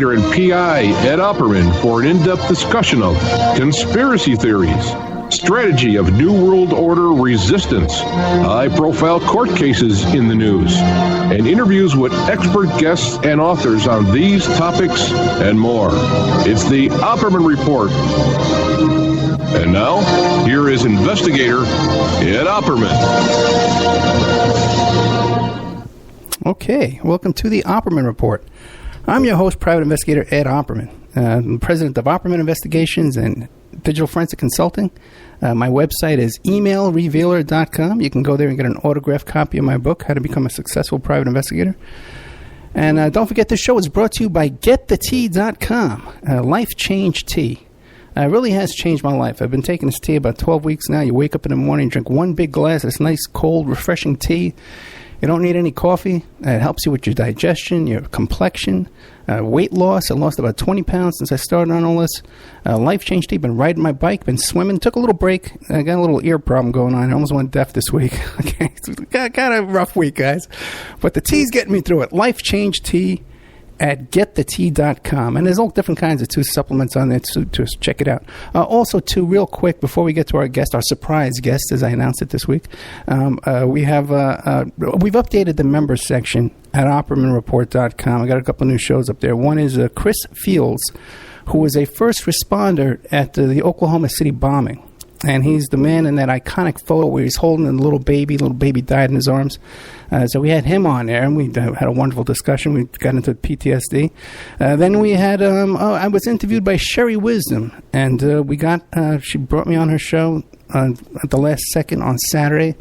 and PI Ed Opperman for an in-depth discussion of conspiracy theories, strategy of New World Order resistance, high-profile court cases in the news, and interviews with expert guests and authors on these topics and more. It's the Opperman Report. And now, here is investigator Ed Opperman. Okay, welcome to the Opperman Report. I'm your host, Private Investigator Ed Opperman. I'm president of Opperman Investigations and Digital Forensic Consulting. My website is emailrevealer.com. You can go there and get an autographed copy of my book, How to Become a Successful Private Investigator. And don't forget, this show is brought to you by GetTheTea.com, Life Change Tea. It really has changed my life. I've been taking this tea about 12 weeks now. You wake up in the morning, drink one big glass of this nice, cold, refreshing tea. You don't need any coffee. It helps you with your digestion, your complexion, weight loss. I lost about 20 pounds since I started on all this. Life Change Tea. Been riding my bike, been swimming. Took a little break. I got a little ear problem going on. I almost went deaf this week. Okay, got a rough week, guys. But the tea's getting me through it. Life Change Tea at GetTheTea.com. And there's all different kinds of tea supplements on there, so just check it out. Also, too, real quick, before we get to our guest, our surprise guest, as I announced it this week, we've updated the members section at OppermanReport.com. I got a couple new shows up there. One is Chris Fields, who was a first responder at the Oklahoma City bombing. And he's the man in that iconic photo where he's holding a little baby. Little baby died in his arms. So we had him on there, and we had a wonderful discussion. We got into PTSD. Then we had, I was interviewed by Sherry Wisdom, and she brought me on her show at the last second on Saturday.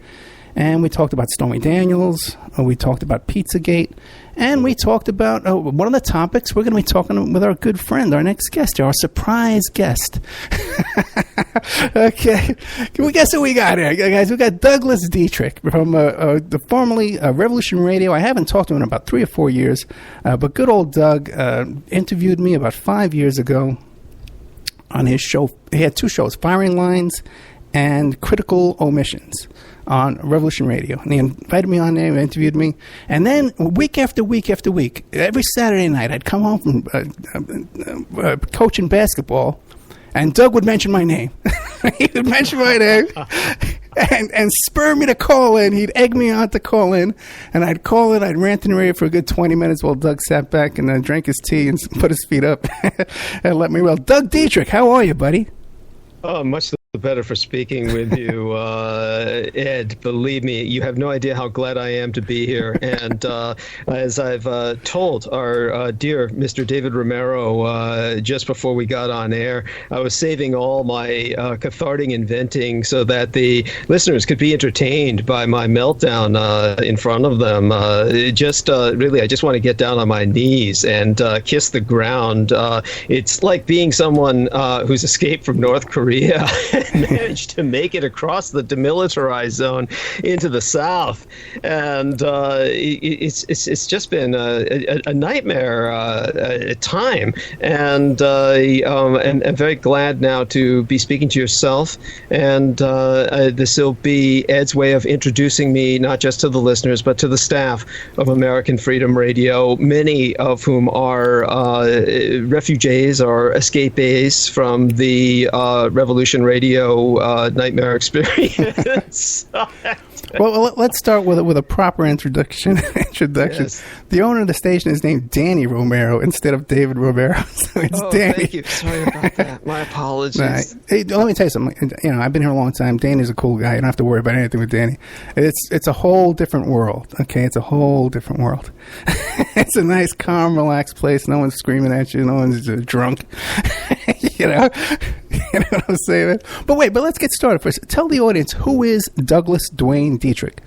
And we talked about Stormy Daniels. We talked about Pizzagate. And we talked about one of the topics. We're going to be talking with our good friend, our next guest, our surprise guest. Okay. Can we guess who we got here, guys? We got Douglas Dietrich from the formerly Revolution Radio. I haven't talked to him in about 3 or 4 years. But good old Doug interviewed me about 5 years ago on his show. He had 2 shows, Firing Lines and Critical Omissions, on Revolution Radio. And he invited me on there, interviewed me. And then week after week after week, every Saturday night, I'd come home from coaching basketball, and Doug would mention my name. He would mention my name and spur me to call in. He'd egg me on to call in. And I'd call in. I'd rant and rave for a good 20 minutes while Doug sat back and drank his tea and put his feet up and let me roll. Doug Dietrich, how are you, buddy? Oh, much the better for speaking with you, Ed. Believe me, you have no idea how glad I am to be here. And as I've told our dear Mr. David Romero just before we got on air, I was saving all my cathartic inventing so that the listeners could be entertained by my meltdown in front of them. Really, I just want to get down on my knees and kiss the ground. It's like being someone who's escaped from North Korea and managed to make it across the demilitarized zone into the South, and it's just been a nightmare time. And I'm very glad now to be speaking to yourself, and this will be Ed's way of introducing me not just to the listeners but to the staff of American Freedom Radio, many of whom are refugees or escapees from the Revolution Radio nightmare experience. Well, let's start with a proper introduction. Yes. The owner of the station is named Danny Romero instead of David Romero. So it's Danny. Thank you. Sorry about that. My apologies. Right. Hey, let me tell you something. I've been here a long time. Danny's a cool guy. You don't have to worry about anything with Danny. It's a whole different world. Okay, it's a whole different world. It's a nice, calm, relaxed place. No one's screaming at you. No one's drunk. You know what I'm saying? But let's get started first. Tell the audience, who is Douglas Dwayne Dietrich?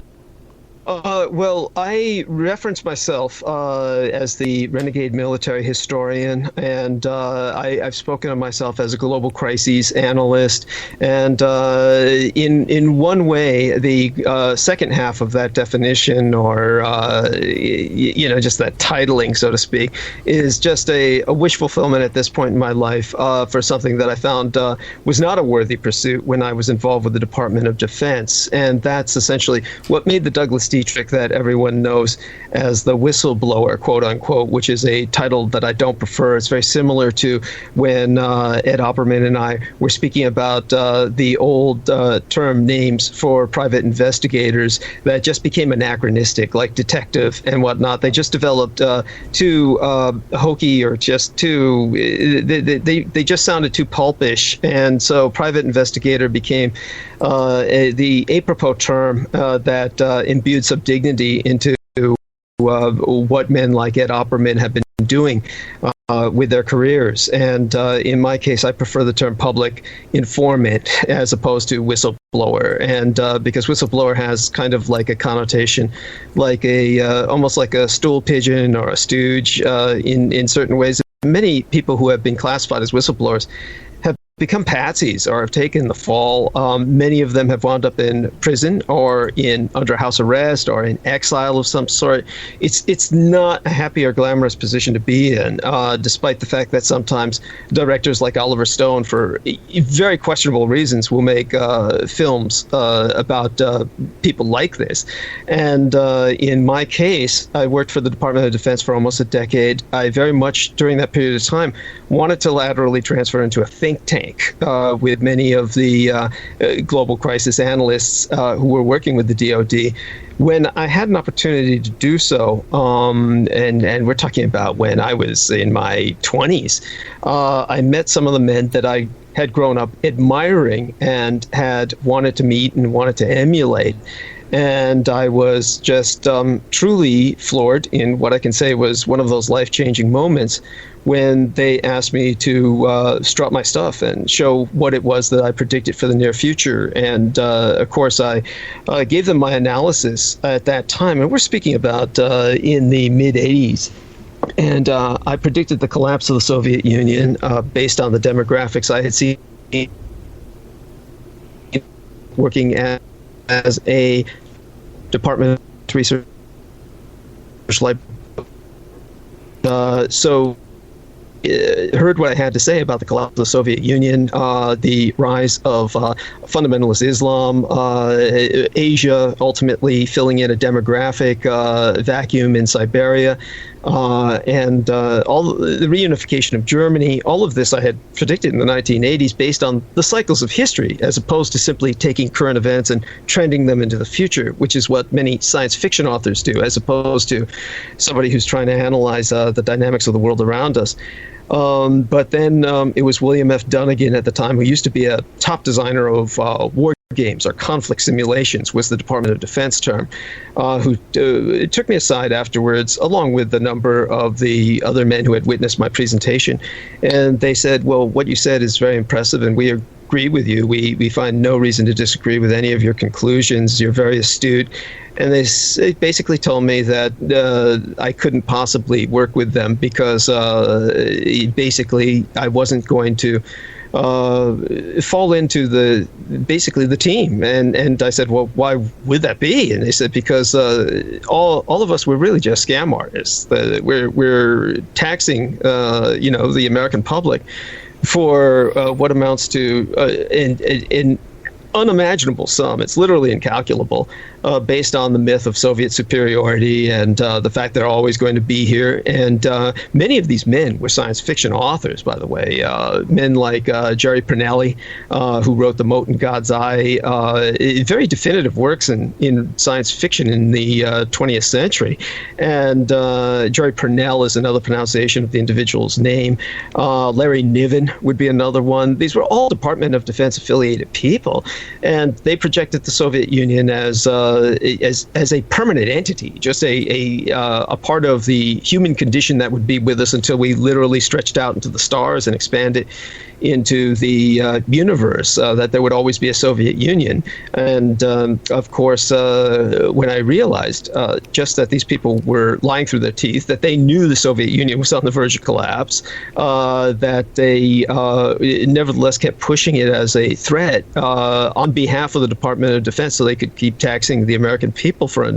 Well, I reference myself as the renegade military historian, and I've spoken of myself as a global crises analyst. And in one way, the second half of that definition, or just that titling, so to speak, is just a wish fulfillment at this point in my life for something that I found was not a worthy pursuit when I was involved with the Department of Defense. And that's essentially what made the Douglas Dietrich that everyone knows as the whistleblower, quote unquote, which is a title that I don't prefer. It's very similar to when Ed Opperman and I were speaking about the old term names for private investigators that just became anachronistic, like detective and whatnot. They just developed too hokey, or just too, they just sounded too pulpish. And so private investigator became the apropos term that imbued some dignity into what men like Ed Opperman have been doing with their careers. And in my case, I prefer the term public informant as opposed to whistleblower. And because whistleblower has kind of like a connotation, like almost like a stool pigeon or a stooge in certain ways. Many people who have been classified as whistleblowers have become patsies or have taken the fall. Many of them have wound up in prison or under house arrest or in exile of some sort. It's not a happy or glamorous position to be in, despite the fact that sometimes directors like Oliver Stone, for very questionable reasons, will make films about people like this. And in my case, I worked for the Department of Defense for almost a decade. I very much, during that period of time, wanted to laterally transfer into a think tank with many of the global crisis analysts who were working with the DoD. When I had an opportunity to do so, and we're talking about when I was in my 20s, I met some of the men that I had grown up admiring and had wanted to meet and wanted to emulate. And I was just truly floored in what I can say was one of those life-changing moments when they asked me to strut my stuff and show what it was that I predicted for the near future. And, of course, I gave them my analysis at that time. And we're speaking about in the mid-'80s. And I predicted the collapse of the Soviet Union based on the demographics I had seen working as a Department of Research librarian. So heard what I had to say about the collapse of the Soviet Union, the rise of fundamentalist Islam, Asia ultimately filling in a demographic vacuum in Siberia, and all the reunification of Germany. All of this I had predicted in the 1980s based on the cycles of history, as opposed to simply taking current events and trending them into the future, which is what many science fiction authors do, as opposed to somebody who's trying to analyze the dynamics of the world around us. But then it was William F. Dunnigan at the time, who used to be a top designer of war games or conflict simulations, was the Department of Defense term, who took me aside afterwards, along with a number of the other men who had witnessed my presentation. And they said, well, what you said is very impressive, and we agree with you. We find no reason to disagree with any of your conclusions. You're very astute. And they basically told me that I couldn't possibly work with them because basically I wasn't going to fall into the team. And I said, well, why would that be? And they said, because all of us were really just scam artists. We're taxing the American public for what amounts to an unimaginable sum. It's literally incalculable, based on the myth of Soviet superiority and the fact they're always going to be here. And many of these men were science fiction authors, by the way. Men like Jerry Pernelli, who wrote The Mote in God's Eye, very definitive works in science fiction in the 20th century. And Jerry Pernell is another pronunciation of the individual's name. Larry Niven would be another one. These were all Department of Defense affiliated people. And they projected the Soviet Union as a permanent entity, just a part of the human condition that would be with us until we literally stretched out into the stars and expanded into the universe, that there would always be a Soviet Union. And of course, when I realized just that these people were lying through their teeth, that they knew the Soviet Union was on the verge of collapse, that they nevertheless kept pushing it as a threat on behalf of the Department of Defense, so they could keep taxing the American people for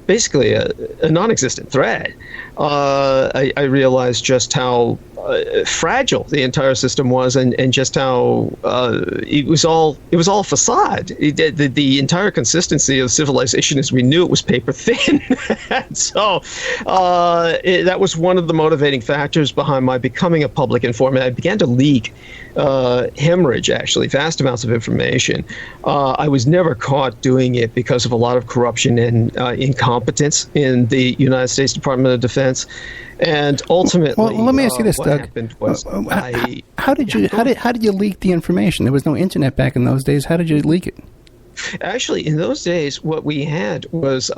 basically a non-existent threat. I realized just how fragile the entire system was, and just how it was all a facade. The entire consistency of civilization as we knew it was paper thin. So that was one of the motivating factors behind my becoming a public informant. I began to leak hemorrhage, actually, vast amounts of information. I was never caught doing it because of a lot of corruption and incompetence in the United States Department of Defense. And ultimately, well, let me ask you this, what Doug. happened was how did you leak the information? There was no internet back in those days. How did you leak it? Actually, in those days, what we had was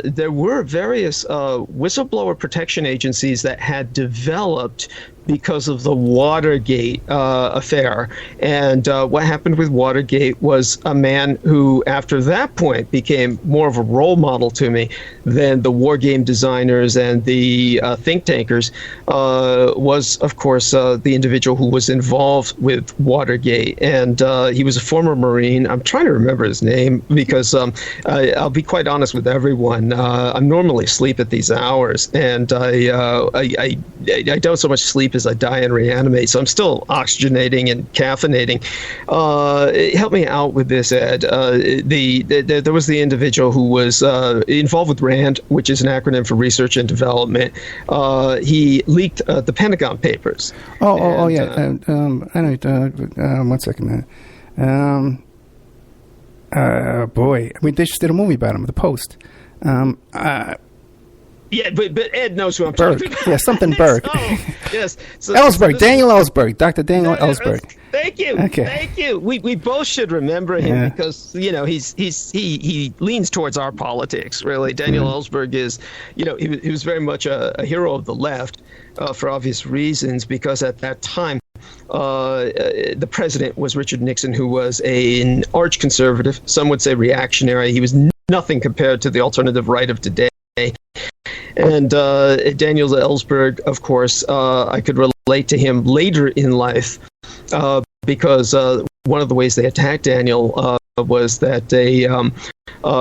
there were various whistleblower protection agencies that had developed because of the Watergate affair. And what happened with Watergate was a man who, after that point, became more of a role model to me than the war game designers and the think tankers, was, of course, the individual who was involved with Watergate. And he was a former Marine. I'm trying to remember his name because I'll be quite honest with everyone. I'm normally asleep at these hours, and I don't so much sleep as I die and reanimate, so I'm still oxygenating and caffeinating. Help me out with this, Ed. There was the individual who was involved with RAND, which is an acronym for Research and Development. He leaked the Pentagon Papers. Yeah. I know. 1 second, man. Boy, I mean, they just did a movie about him, The Post. Yeah, but Ed knows who I'm talking about. Yeah, something Berg. Yes. Ellsberg, Daniel Ellsberg, Dr. Daniel Ellsberg. Thank you. Okay. Thank you. We both should remember him because he leans towards our politics. Really, Daniel Ellsberg is, he was very much a hero of the left for obvious reasons, because at that time the president was Richard Nixon, who was an arch conservative. Some would say reactionary. He was nothing compared to the alternative right of today. And Daniel Ellsberg, of course, I could relate to him later in life because one of the ways they attacked Daniel was that they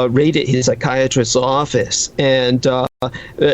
raided his psychiatrist's office and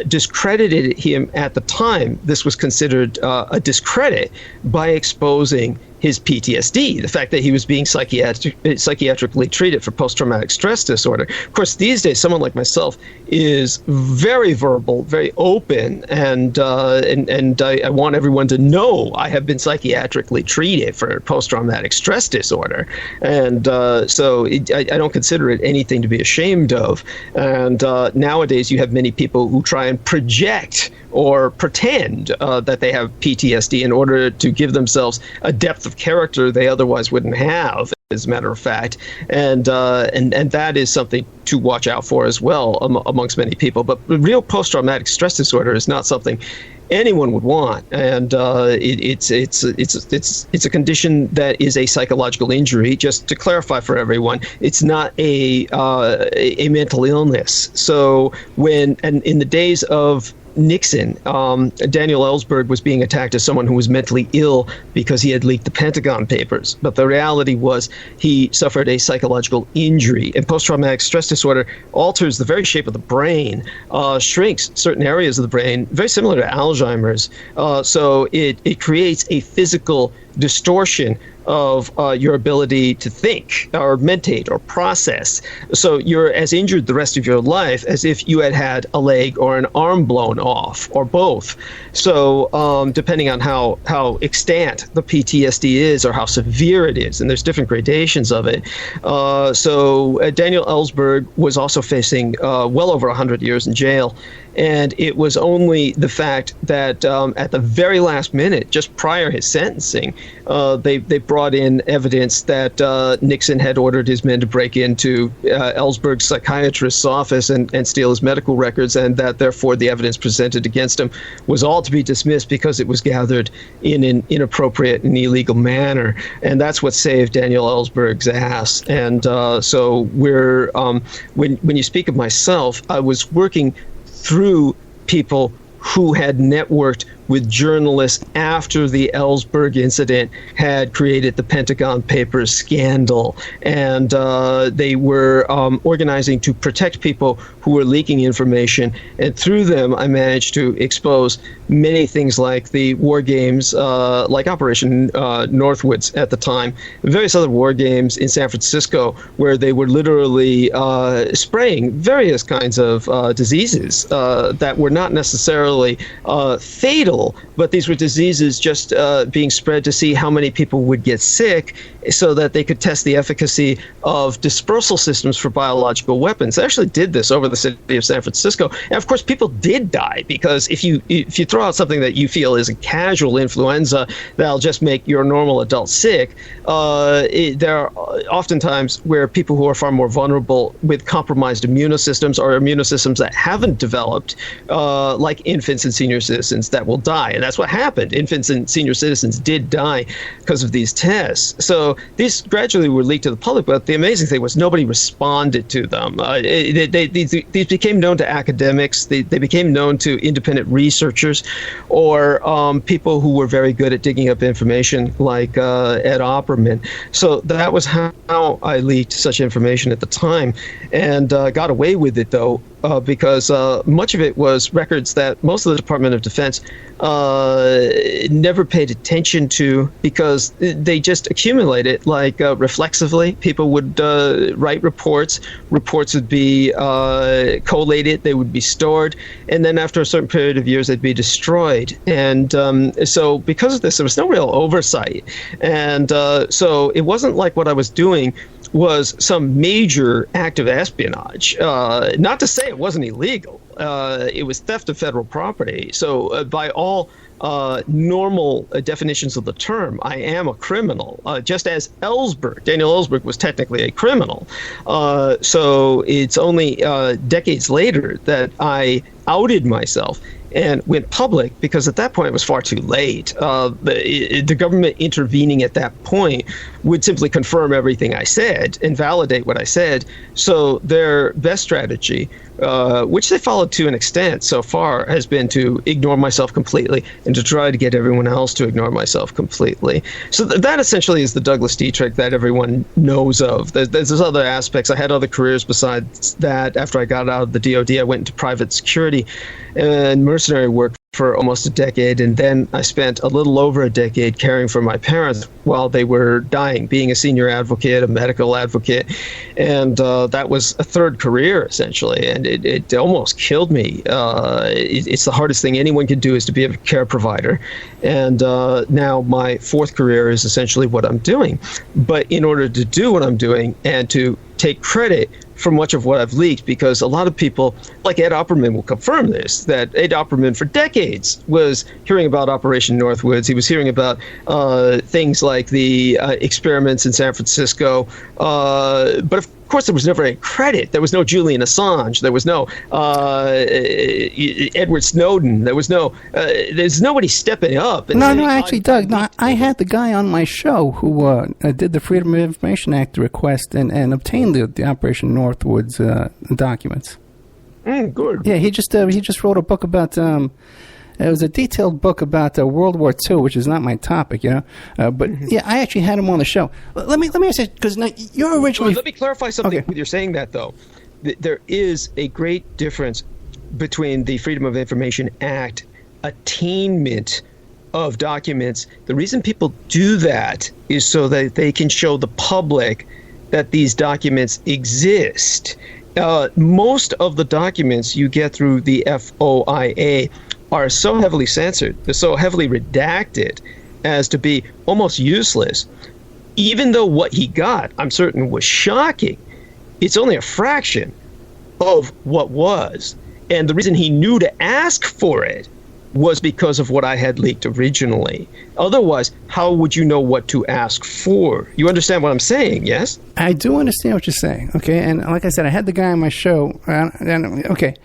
discredited him at the time. This was considered a discredit by exposing his PTSD, the fact that he was being psychiatrically treated for post-traumatic stress disorder. Of course, these days, someone like myself is very verbal, very open, and I want everyone to know I have been psychiatrically treated for post-traumatic stress disorder, and so I don't consider it anything to be ashamed of. And nowadays, you have many people who try and project or pretend that they have PTSD in order to give themselves a depth of character they otherwise wouldn't have, as a matter of fact, and that is something to watch out for as well amongst many people. But real post-traumatic stress disorder is not something anyone would want, and it's a condition that is a psychological injury. Just to clarify for everyone, it's not a mental illness. So in the days of Nixon, Daniel Ellsberg was being attacked as someone who was mentally ill because he had leaked the Pentagon Papers. But the reality was he suffered a psychological injury. And post-traumatic stress disorder alters the very shape of the brain, shrinks certain areas of the brain, very similar to Alzheimer's. So it creates a physical distortion of your ability to think or mentate or process. So you're as injured the rest of your life as if you had a leg or an arm blown off, or both. So depending on how extant the PTSD is or how severe it is, and there's different gradations of it. So Daniel Ellsberg was also facing well over 100 years in jail. And it was only the fact that at the very last minute, just prior his sentencing, they brought in evidence that Nixon had ordered his men to break into Ellsberg's psychiatrist's office and steal his medical records, and that therefore the evidence presented against him was all to be dismissed because it was gathered in an inappropriate and illegal manner. And that's what saved Daniel Ellsberg's ass. And so when you speak of myself, I was working through people who had networked with journalists after the Ellsberg incident had created the Pentagon Papers scandal. And they were organizing to protect people who were leaking information. And through them, I managed to expose many things like the war games, like Operation Northwoods at the time, various other war games in San Francisco, where they were literally spraying various kinds of diseases that were not necessarily fatal, but these were diseases just being spread to see how many people would get sick so that they could test the efficacy of dispersal systems for biological weapons. They actually did this over the city of San Francisco. And of course, people did die, because if you throw out something that you feel is a casual influenza that'll just make your normal adult sick, there are oftentimes where people who are far more vulnerable with compromised immunosystems or immunosystems that haven't developed, like infants and senior citizens, that will die. And that's what happened. Infants and senior citizens did die because of these tests. So these gradually were leaked to the public, but the amazing thing was nobody responded to them. These became known to academics. They became known to independent researchers, or people who were very good at digging up information, like Ed Opperman. So that was how I leaked such information at the time, and got away with it, though, because much of it was records that most of the Department of Defense never paid attention to, because they just accumulated, like reflexively. People would write reports. Reports would be collated. They would be stored, and then after a certain period of years, they'd be destroyed. And so because of this, there was no real oversight. And so it wasn't like what I was doing was some major act of espionage. Not to say it wasn't illegal. It was theft of federal property. So by all normal definitions of the term, I am a criminal, just as Daniel Ellsberg was technically a criminal. So it's only decades later that I outed myself and went public, because at that point it was far too late. The government intervening at that point would simply confirm everything I said and validate what I said. So their best strategy, which they followed to an extent so far, has been to ignore myself completely and to try to get everyone else to ignore myself completely. So that essentially is the Douglas Dietrich that everyone knows of. There's other aspects. I had other careers besides that. After I got out of the DoD, I went into private security and mercenary work for almost a decade, and then I spent a little over a decade caring for my parents while they were dying, being a senior advocate, a medical advocate, and that was a third career, essentially, and it almost killed me. It's the hardest thing anyone can do, is to be a care provider, and now my fourth career is essentially what I'm doing. But in order to do what I'm doing and to take credit for much of what I've leaked, because a lot of people, like Ed Opperman, will confirm this, that Ed Opperman for decades was hearing about Operation Northwoods. He was hearing about things like the experiments in San Francisco. But of course, there was never any credit. There was no Julian Assange. There was no Edward Snowden. There's nobody stepping up. And No, actually, Doug, I had the guy on my show who did the Freedom of Information Act request and obtained the Operation Northwoods documents. Good. Yeah, he just wrote a book about. It was a detailed book about World War II, which is not my topic, you know. But yeah, I actually had him on the show. Let me ask you, because you're originally. Let me clarify something with your saying that, though. There is a great difference between the Freedom of Information Act attainment of documents. The reason people do that is so that they can show the public that these documents exist. Most of the documents you get through the FOIA are so heavily censored, they're so heavily redacted as to be almost useless. Even though what he got, I'm certain, was shocking, it's only a fraction of what was. And the reason he knew to ask for it was because of what I had leaked originally. Otherwise, how would you know what to ask for? You understand what I'm saying, yes? I do understand what you're saying, okay? And like I said, I had the guy on my show, and okay.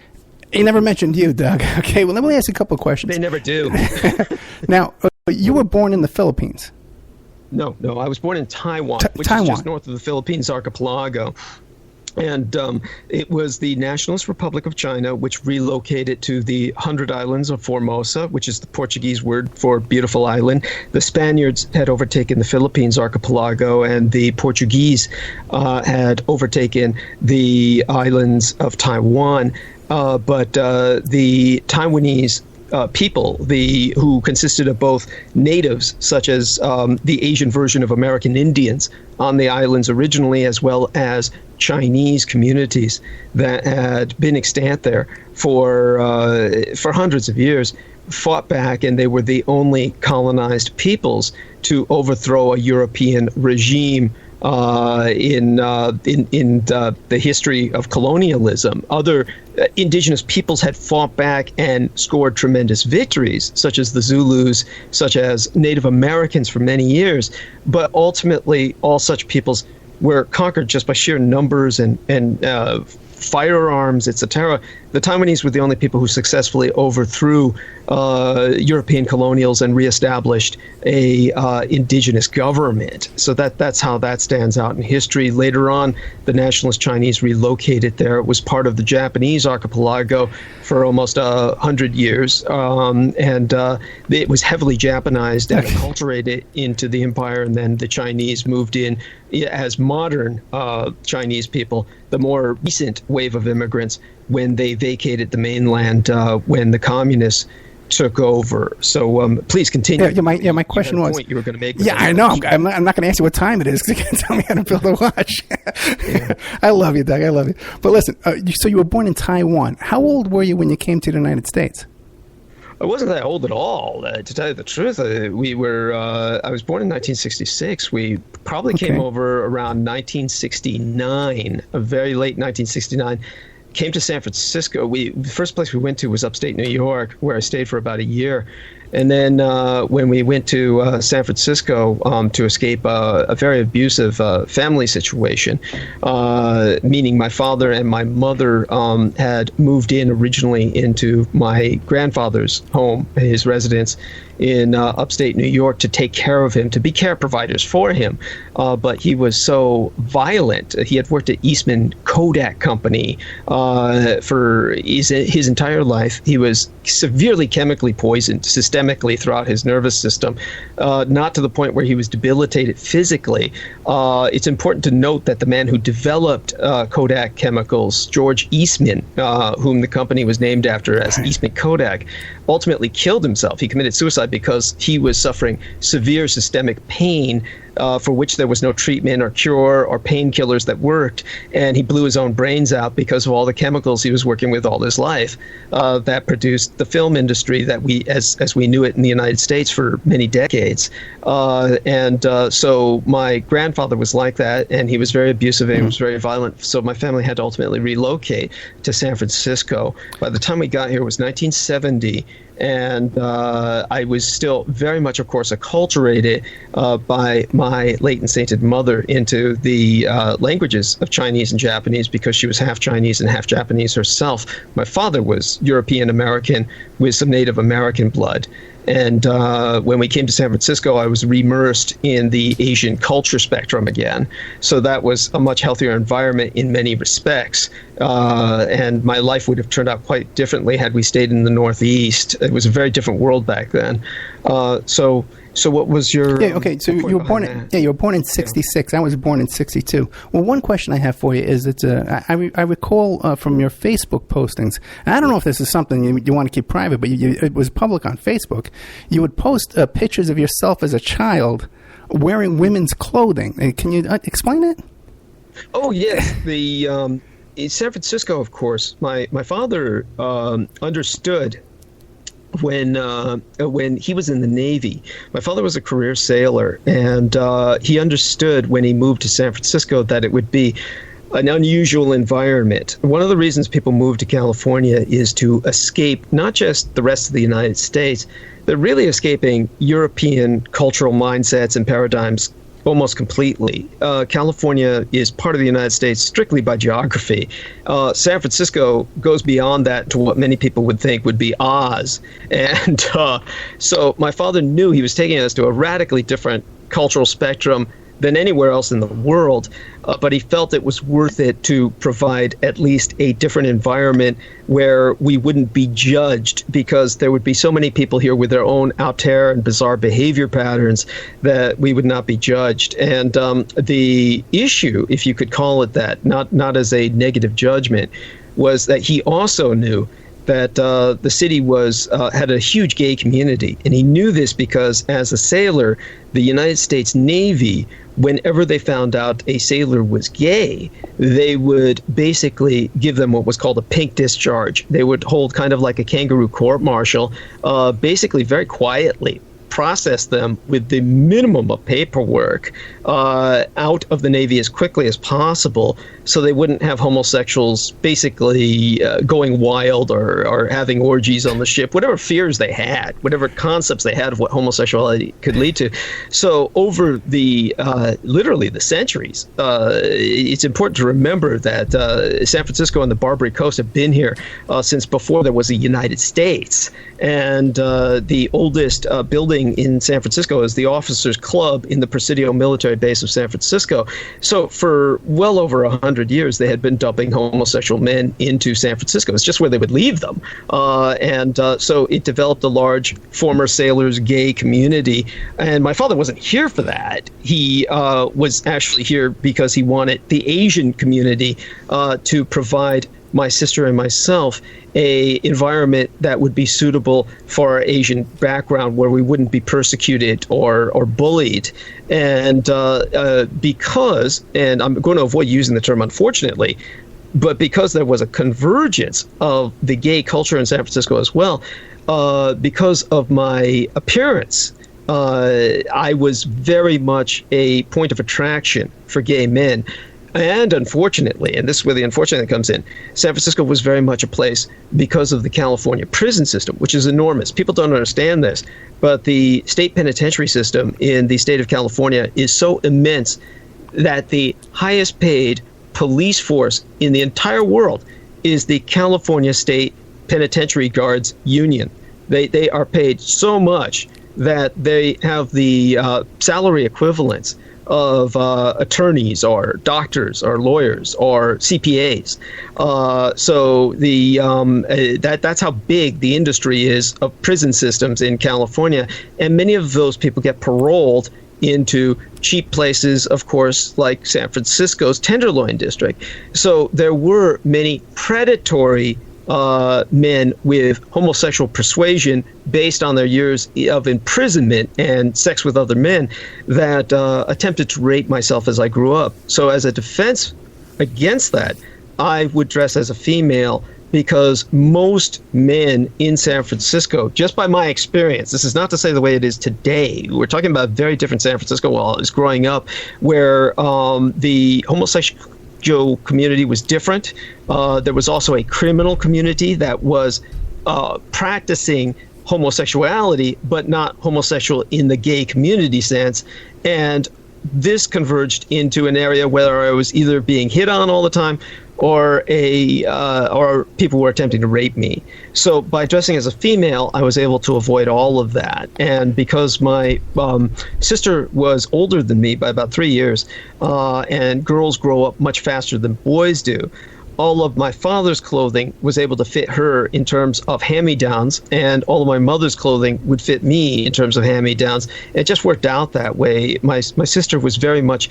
He never mentioned you, Doug. Okay, well, let me ask you a couple of questions. They never do. Now, you were born in the Philippines. No, I was born in Taiwan, which Taiwan. is just north of the Philippines archipelago. And it was the Nationalist Republic of China which relocated to the 100 Islands of Formosa, which is the Portuguese word for beautiful island. The Spaniards had overtaken the Philippines archipelago, and the Portuguese had overtaken the islands of Taiwan. But the Taiwanese people, who consisted of both natives, such as the Asian version of American Indians on the islands originally, as well as Chinese communities that had been extant there for hundreds of years, fought back, and they were the only colonized peoples to overthrow a European regime in the history of colonialism. Other indigenous peoples had fought back and scored tremendous victories, such as the Zulus, such as Native Americans for many years. But ultimately, all such peoples were conquered just by sheer numbers and firearms, etc. The Taiwanese were the only people who successfully overthrew European colonials and reestablished a indigenous government. So that's how that stands out in history. Later on, the nationalist Chinese relocated there. It was part of the Japanese archipelago for almost 100 years, and it was heavily Japanized and acculturated into the empire, and then the Chinese moved in as modern Chinese people, the more recent wave of immigrants, when they vacated the mainland when the communists took over. So please continue. My question was, you were going to make. Yeah, I know. I'm not going to ask you what time it is because you can't tell me how to build a watch. I love you, Doug. I love you. But listen, so you were born in Taiwan. How old were you when you came to the United States? I wasn't that old at all, to tell you the truth. I was born in 1966. We probably came over around 1969, very late 1969. Came to San Francisco. The first place we went to was upstate New York, where I stayed for about a year. And then when we went to San Francisco to escape a very abusive family situation, meaning my father and my mother had moved in originally into my grandfather's home, his residence in upstate New York, to take care of him, to be care providers for him. But he was so violent. He had worked at Eastman Kodak Company for his entire life. He was severely chemically poisoned systemically throughout his nervous system, not to the point where he was debilitated physically. It's important to note that the man who developed Kodak chemicals, George Eastman, whom the company was named after as Eastman Kodak, ultimately killed himself. He committed suicide because he was suffering severe systemic pain for which there was no treatment or cure or painkillers that worked, and he blew his own brains out because of all the chemicals he was working with all his life that produced the film industry that we, as we knew it in the United States for many decades. So my grandfather was like that, and he was very abusive and he was very violent. So my family had to ultimately relocate to San Francisco. By the time we got here, it was 1970. And I was still very much, of course, acculturated by my late and sainted mother into the languages of Chinese and Japanese, because she was half Chinese and half Japanese herself. My father was European American with some Native American blood. And when we came to San Francisco, I was immersed in the Asian culture spectrum again. So that was a much healthier environment in many respects. And my life would have turned out quite differently had we stayed in the Northeast. It was a very different world back then. So what was your... Yeah, okay, so you were born in 66. I was born in 62. Well, one question I have for you is that I recall from your Facebook postings, and I don't know if this is something you want to keep private, but it was public on Facebook. You would post pictures of yourself as a child wearing women's clothing. Can you explain it? Oh, yes. In San Francisco, of course, my father understood when he was in the Navy. My father was a career sailor, and he understood when he moved to San Francisco that it would be an unusual environment. One of the reasons people move to California is to escape not just the rest of the United States, they're really escaping European cultural mindsets and paradigms almost completely. California is part of the United States strictly by geography. San Francisco goes beyond that to what many people would think would be Oz. And so my father knew he was taking us to a radically different cultural spectrum than anywhere else in the world, but he felt it was worth it to provide at least a different environment where we wouldn't be judged, because there would be so many people here with their own outre and bizarre behavior patterns that we would not be judged. And the issue, if you could call it that, not as a negative judgment, was that he also knew that the city had a huge gay community. And he knew this because as a sailor, the United States Navy, whenever they found out a sailor was gay, they would basically give them what was called a pink discharge. They would hold kind of like a kangaroo court-martial, basically very quietly process them with the minimum of paperwork out of the Navy as quickly as possible, so they wouldn't have homosexuals basically going wild or having orgies on the ship, whatever fears they had, whatever concepts they had of what homosexuality could lead to. So over the literally the centuries, it's important to remember that San Francisco and the Barbary Coast have been here since before there was a United States. And the oldest building in San Francisco is the Officers Club in the Presidio military base of San Francisco. So for well over 100 years, they had been dumping homosexual men into San Francisco. It's just where they would leave them. So it developed a large former sailors gay community. And my father wasn't here for that. He was actually here because he wanted the Asian community to provide my sister and myself a environment that would be suitable for our Asian background, where we wouldn't be persecuted or bullied. And because, and I'm going to avoid using the term unfortunately, but because there was a convergence of the gay culture in San Francisco as well, because of my appearance, I was very much a point of attraction for gay men. And unfortunately, and this is where the unfortunate comes in, San Francisco was very much a place because of the California prison system, which is enormous. People don't understand this, but the state penitentiary system in the state of California is so immense that the highest paid police force in the entire world is the California State Penitentiary Guards Union. They are paid so much that they have the salary equivalents of attorneys or doctors or lawyers or CPAs. So that's how big the industry is of prison systems in California. And many of those people get paroled into cheap places, of course, like San Francisco's Tenderloin District. So there were many predatory men with homosexual persuasion based on their years of imprisonment and sex with other men that attempted to rape myself as I grew up. So as a defense against that, I would dress as a female because most men in San Francisco, just by my experience, this is not to say the way it is today. We're talking about a very different San Francisco while I was growing up, where the homosexual community was different. There was also a criminal community that was practicing homosexuality, but not homosexual in the gay community sense. And this converged into an area where I was either being hit on all the time or people were attempting to rape me. So by dressing as a female, I was able to avoid all of that. And because my sister was older than me by about 3 years, and girls grow up much faster than boys do, all of my father's clothing was able to fit her in terms of hand-me-downs, and all of my mother's clothing would fit me in terms of hand-me-downs. It just worked out that way. My sister was very much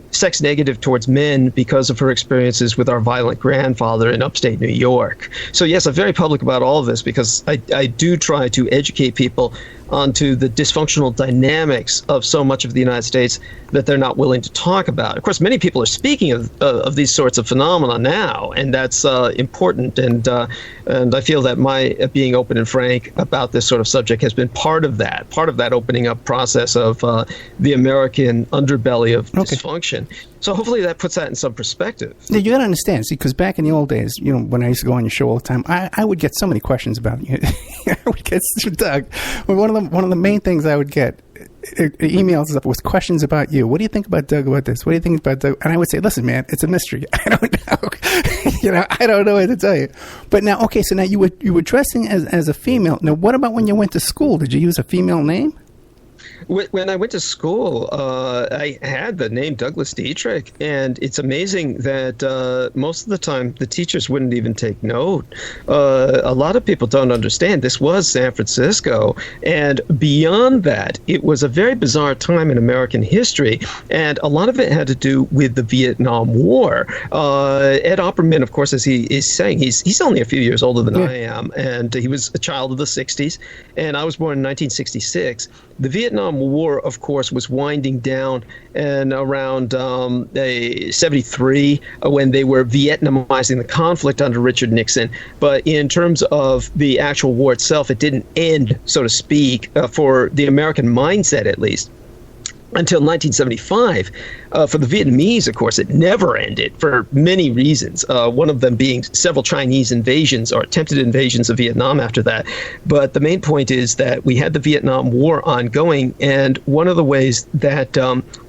sex negative towards men because of her experiences with our violent grandfather in upstate New York. So yes, I'm very public about all of this because I do try to educate people onto the dysfunctional dynamics of so much of the United States that they're not willing to talk about. Of course, many people are speaking of these sorts of phenomena now, and that's important. And I feel that my being open and frank about this sort of subject has been part of that opening up process of the American underbelly of dysfunction. So hopefully that puts that in some perspective. Yeah, you got to understand, see, because back in the old days, when I used to go on your show all the time, I would get so many questions about you. I would get, Doug, one of the main things I would get emails with questions about you. What do you think about Doug about this? What do you think about Doug? And I would say, listen, man, it's a mystery. I don't know. I don't know what to tell you. But now, okay, so now you were dressing as a female. Now, what about when you went to school? Did you use a female name? When I went to school, I had the name Douglas Dietrich, and it's amazing that most of the time the teachers wouldn't even take note. A lot of people don't understand this was San Francisco, and beyond that, it was a very bizarre time in American history, and a lot of it had to do with the Vietnam War. Ed Opperman, of course, as he is saying, he's only a few years older than I am, and he was a child of the 60s, and I was born in 1966. The Vietnam War, of course, was winding down and around 73 when they were Vietnamizing the conflict under Richard Nixon. But in terms of the actual war itself, it didn't end, so to speak, for the American mindset at least, until 1975. For the Vietnamese, of course, it never ended for many reasons, one of them being several Chinese invasions or attempted invasions of Vietnam after that. But the main point is that we had the Vietnam War ongoing, and one of the ways that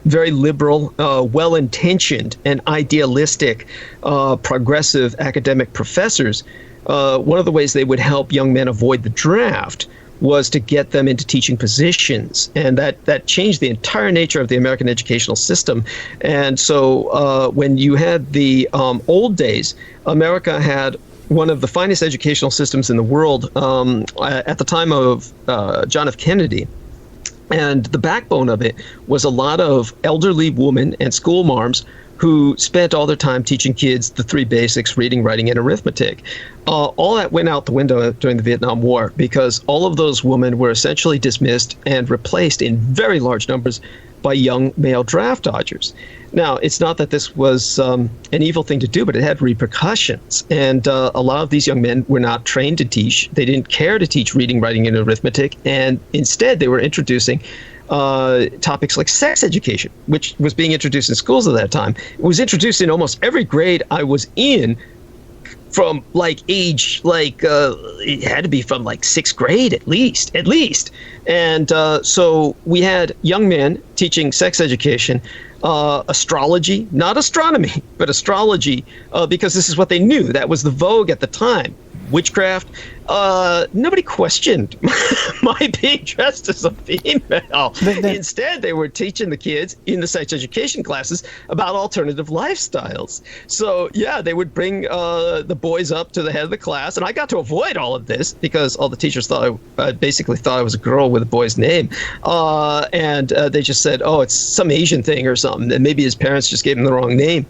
very liberal, well-intentioned, and idealistic, progressive academic professors, one of the ways they would help young men avoid the draft was to get them into teaching positions. And that changed the entire nature of the American educational system. And so when you had the old days, America had one of the finest educational systems in the world at the time of John F. Kennedy. And the backbone of it was a lot of elderly women and school marms who spent all their time teaching kids the three basics: reading, writing, and arithmetic. All that went out the window during the Vietnam War because all of those women were essentially dismissed and replaced in very large numbers by young male draft dodgers. Now, it's not that this was an evil thing to do, but it had repercussions. And a lot of these young men were not trained to teach. They didn't care to teach reading, writing, and arithmetic. And instead, they were introducing topics like sex education, which was being introduced in schools at that time. It was introduced in almost every grade I was in from age, it had to be from 6th grade at least. And so we had young men teaching sex education, astrology, not astronomy, but astrology, because this is what they knew. That was the vogue at the time. Witchcraft. Nobody questioned my being dressed as a female. Instead, they were teaching the kids in the sex education classes about alternative lifestyles. So, yeah, they would bring the boys up to the head of the class, and I got to avoid all of this because all the teachers thought I basically thought I was a girl with a boy's name. And they just said, oh, it's some Asian thing or something, and maybe his parents just gave him the wrong name.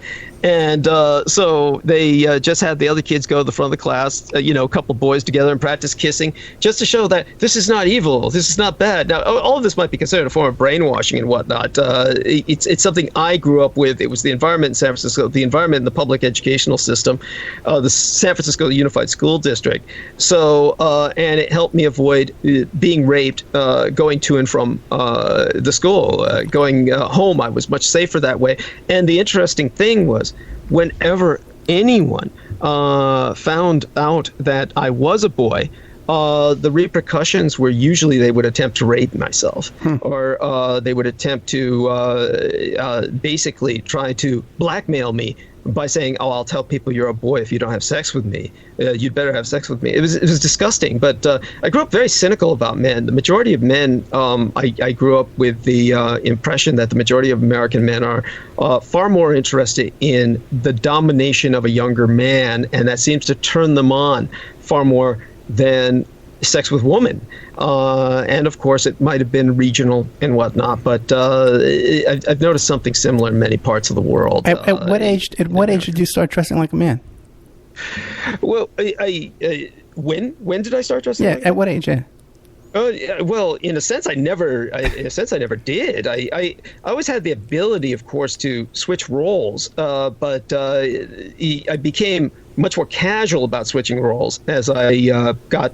And so they just had the other kids go to the front of the class, a couple of boys together and practice kissing, just to show that this is not evil, this is not bad. Now, all of this might be considered a form of brainwashing and whatnot. It's something I grew up with. It was the environment in San Francisco, the environment in the public educational system, the San Francisco Unified School District. So, and it helped me avoid being raped going to and from the school. Going home, I was much safer that way. And the interesting thing was, whenever anyone found out that I was a boy, the repercussions were usually they would attempt to rape myself, or they would attempt to basically try to blackmail me by saying, oh, I'll tell people you're a boy if you don't have sex with me. You'd better have sex with me. It was disgusting, but I grew up very cynical about men. The majority of men, I grew up with the impression that the majority of American men are far more interested in the domination of a younger man, and that seems to turn them on far more than sex with women. And of course, it might have been regional and whatnot, but I've noticed something similar in many parts of the world. At what age? At what age did you start dressing like a man? Well, when did I start dressing? Yeah, like at what age? Yeah. Well, in a sense, I never did. I always had the ability, of course, to switch roles, but I became much more casual about switching roles as I got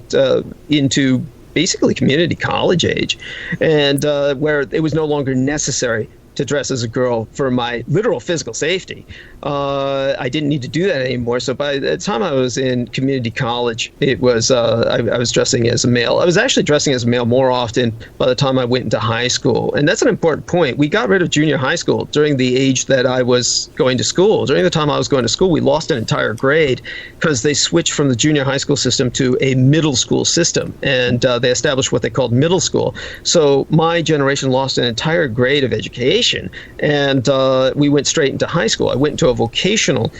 into basically community college age, and where it was no longer necessary to dress as a girl for my literal physical safety. I didn't need to do that anymore. So by the time I was in community college, it was I was dressing as a male. I was actually dressing as a male more often by the time I went into high school. And that's an important point. We got rid of junior high school during the age that I was going to school. During the time I was going to school, we lost an entire grade because they switched from the junior high school system to a middle school system. And they established what they called middle school. So my generation lost an entire grade of education. And we went straight into high school. I went into a vocational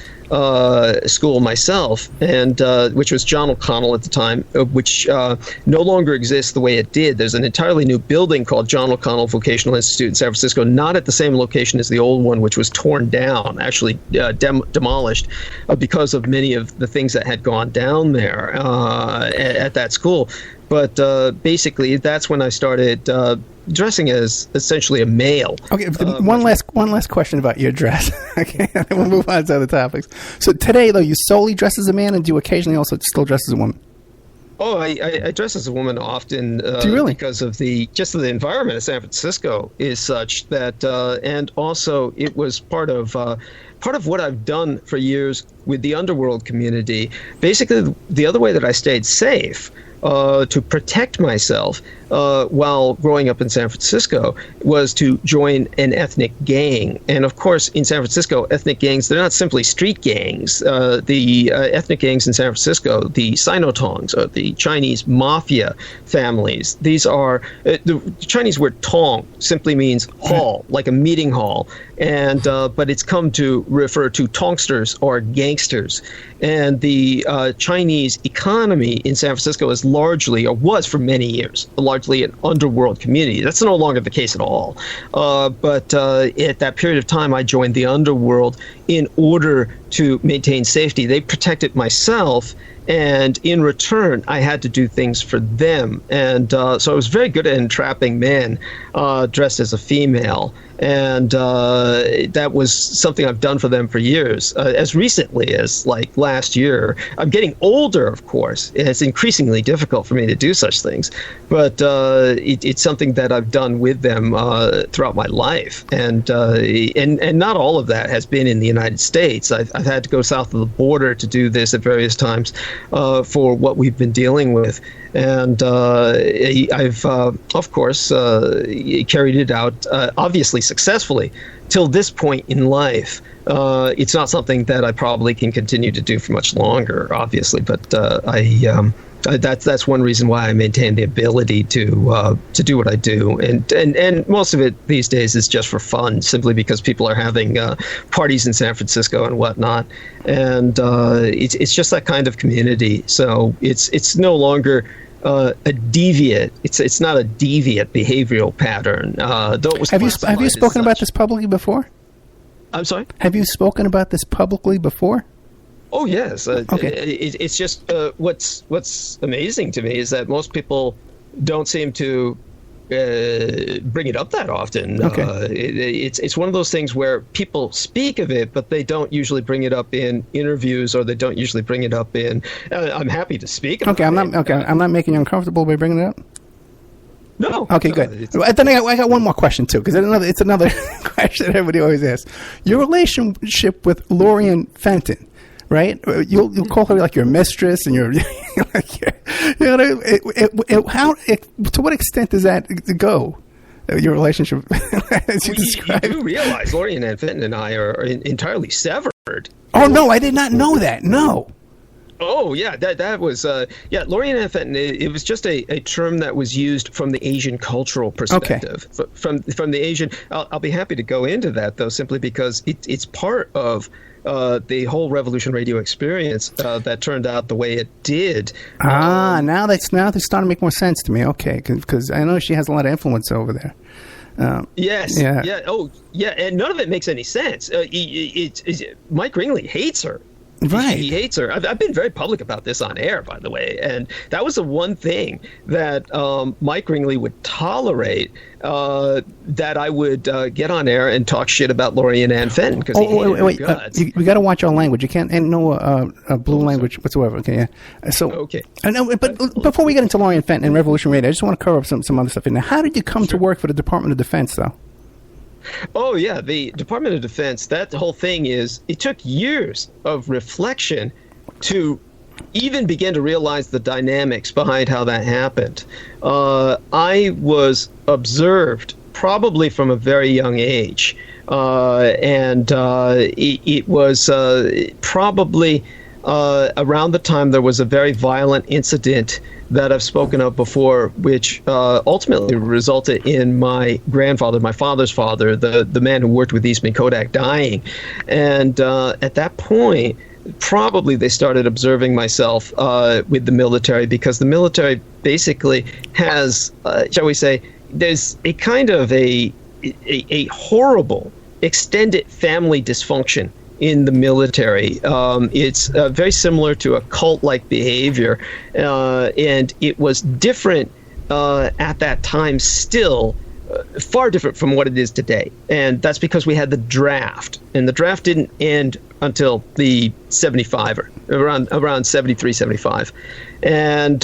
school myself, and which was John O'Connell at the time, which no longer exists the way it did. There's an entirely new building called John O'Connell Vocational Institute in San Francisco, not at the same location as the old one, which was torn down, actually demolished because of many of the things that had gone down there at that school. But basically, that's when I started dressing as essentially a male. Okay, one last question about your dress. Okay, we'll move on to other topics. So today, though, you solely dress as a man, and do you occasionally also still dress as a woman? Oh, I dress as a woman often. Do you really? Because of the environment of San Francisco is such that, and also it was part of what I've done for years with the underworld community. Basically, the other way that I stayed safe to protect myself while growing up in San Francisco was to join an ethnic gang. And of course, in San Francisco, ethnic gangs, they're not simply street gangs. The ethnic gangs in San Francisco, the Sinotongs, or the Chinese mafia families, these are, the Chinese word tong simply means hall, like a meeting hall. And but it's come to refer to tongsters or gangsters. And the Chinese economy in San Francisco is largely, or was for many years, largely an underworld community. That's no longer the case at all. But at that period of time, I joined the underworld in order to maintain safety. They protected myself, and in return, I had to do things for them. And so I was very good at entrapping men dressed as a female. And that was something I've done for them for years. As recently as like last year, I'm getting older, of course. It's increasingly difficult for me to do such things, but it's something that I've done with them throughout my life. And not all of that has been in the United States. I've had to go south of the border to do this at various times for what we've been dealing with. And I've, of course, carried it out, obviously successfully, till this point in life. It's not something that I probably can continue to do for much longer, obviously, but that's one reason why I maintain the ability to do what I do, and most of it these days is just for fun, simply because people are having parties in San Francisco and whatnot, and it's just that kind of community. So it's no longer a deviant. It's not a deviant behavioral pattern. Though it was have you spoken about this publicly before? I'm sorry? Have you spoken about this publicly before? Oh, yes. Okay. It's just what's amazing to me is that most people don't seem to bring it up that often. Okay. It's one of those things where people speak of it, but they don't usually bring it up in interviews, or they don't usually bring it up in. I'm happy to speak about it. I'm not making you uncomfortable by bringing it up. No. Okay, good. Then I got one more question too, because it's another question everybody always asks. Your relationship with Lorian Fenton, right? You'll call her like your mistress, and to what extent does that go? Your relationship, as you described. You do realize Lorian Ann Fenton and I are entirely severed. Oh no, I did not know that. No. Oh yeah, that was Lorian Ann Fenton. It was just a term that was used from the Asian cultural perspective. Okay. From the Asian, I'll be happy to go into that though, simply because it's part of the whole Revolution Radio experience that turned out the way it did. Now they're starting to make more sense to me. Okay, because I know she has a lot of influence over there. Yes. Yeah. Yeah. Oh, yeah. And none of it makes any sense. Mike Ringley hates her. Right. He hates her. I've been very public about this on air, by the way. And that was the one thing that Mike Ringley would tolerate, that I would get on air and talk shit about Lorian Ann Fenton, because he hated her guts. We got to watch our language. You can't know blue language whatsoever. Okay, yeah. So okay. I know, but before we get into Lorian Fenton and Revolution Radio, I just want to cover up some other stuff. Now, how did you come to work for the Department of Defense, though? Oh, yeah. The Department of Defense, that whole thing it took years of reflection to even begin to realize the dynamics behind how that happened. I was observed probably from a very young age. It was probably around the time there was a very violent incident that I've spoken of before, which ultimately resulted in my grandfather, my father's father, the man who worked with Eastman Kodak, dying. And at that point, probably they started observing myself with the military, because the military basically has, shall we say, there's a kind of a horrible extended family dysfunction in the military. It's very similar to a cult-like behavior, and it was different at that time, still far different from what it is today. And that's because we had the draft, and the draft didn't end until the 75 or around 73, 75. And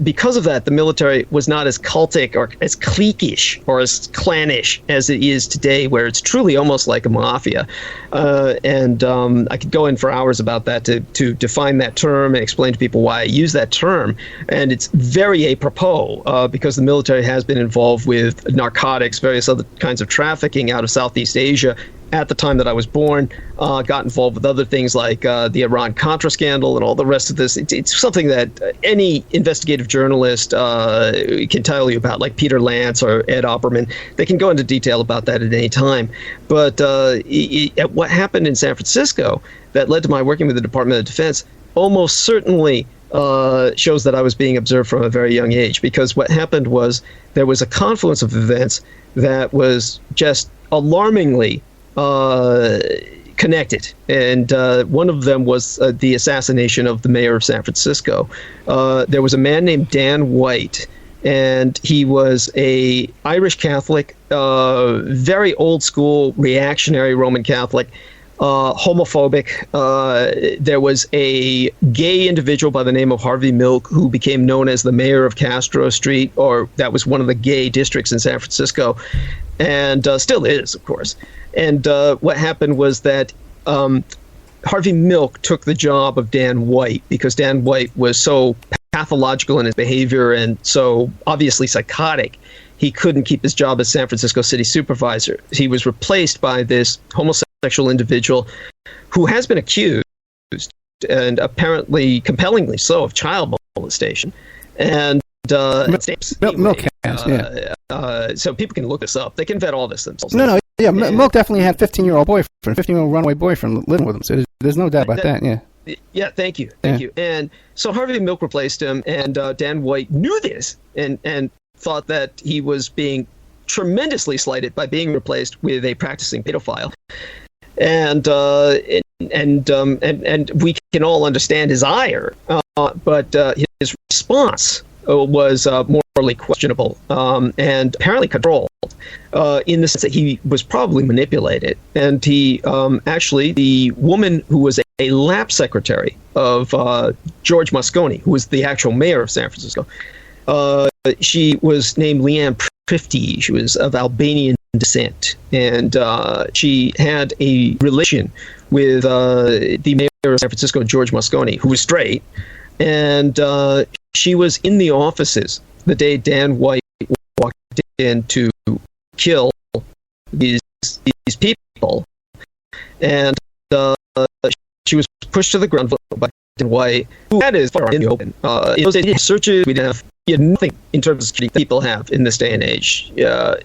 because of that, the military was not as cultic or as cliquish or as clannish as it is today, where it's truly almost like a mafia. And I could go in for hours about that to define that term and explain to people why I use that term. And it's very apropos because the military has been involved with narcotics, various other kinds of trafficking out of Southeast Asia. At the time that I was born, got involved with other things like the Iran-Contra scandal and all the rest of this. It's something that any investigative journalist can tell you about, like Peter Lance or Ed Opperman. They can go into detail about that at any time. But what happened in San Francisco that led to my working with the Department of Defense almost certainly shows that I was being observed from a very young age, because what happened was there was a confluence of events that was just alarmingly connected, and one of them was the assassination of the mayor of San Francisco. There was a man named Dan White, and he was a Irish Catholic, very old school reactionary Roman Catholic, homophobic. There was a gay individual by the name of Harvey Milk who became known as the mayor of Castro Street, or that was one of the gay districts in San Francisco, and still is, of course. And what happened was that Harvey Milk took the job of Dan White because Dan White was so pathological in his behavior and so obviously psychotic. He couldn't keep his job as San Francisco city supervisor. He was replaced by this homosexual individual who has been accused, and apparently compellingly so, of child molestation. And Milk has, yeah. So people can look this up. They can vet all this themselves. No, yeah, Milk definitely had 15-year-old boyfriend, 15-year-old runaway boyfriend living with him. So there's no doubt about that. Yeah. Yeah, thank you. And so Harvey Milk replaced him, and Dan White knew this and thought that he was being tremendously slighted by being replaced with a practicing pedophile. And we can all understand his ire, but his response was morally questionable and apparently controlled, in the sense that he was probably manipulated. And he actually, the woman who was a lap secretary of George Moscone, who was the actual mayor of San Francisco, she was named Leanne Prifty. She was of Albanian descent, and she had a relation with the mayor of San Francisco, George Moscone, who was straight. And she was in the offices the day Dan White walked in to kill these people, and she was pushed to the ground by Dan White, who had his firearm in the open. In those days, searches, we didn't have nothing in terms of security that people have in this day and age.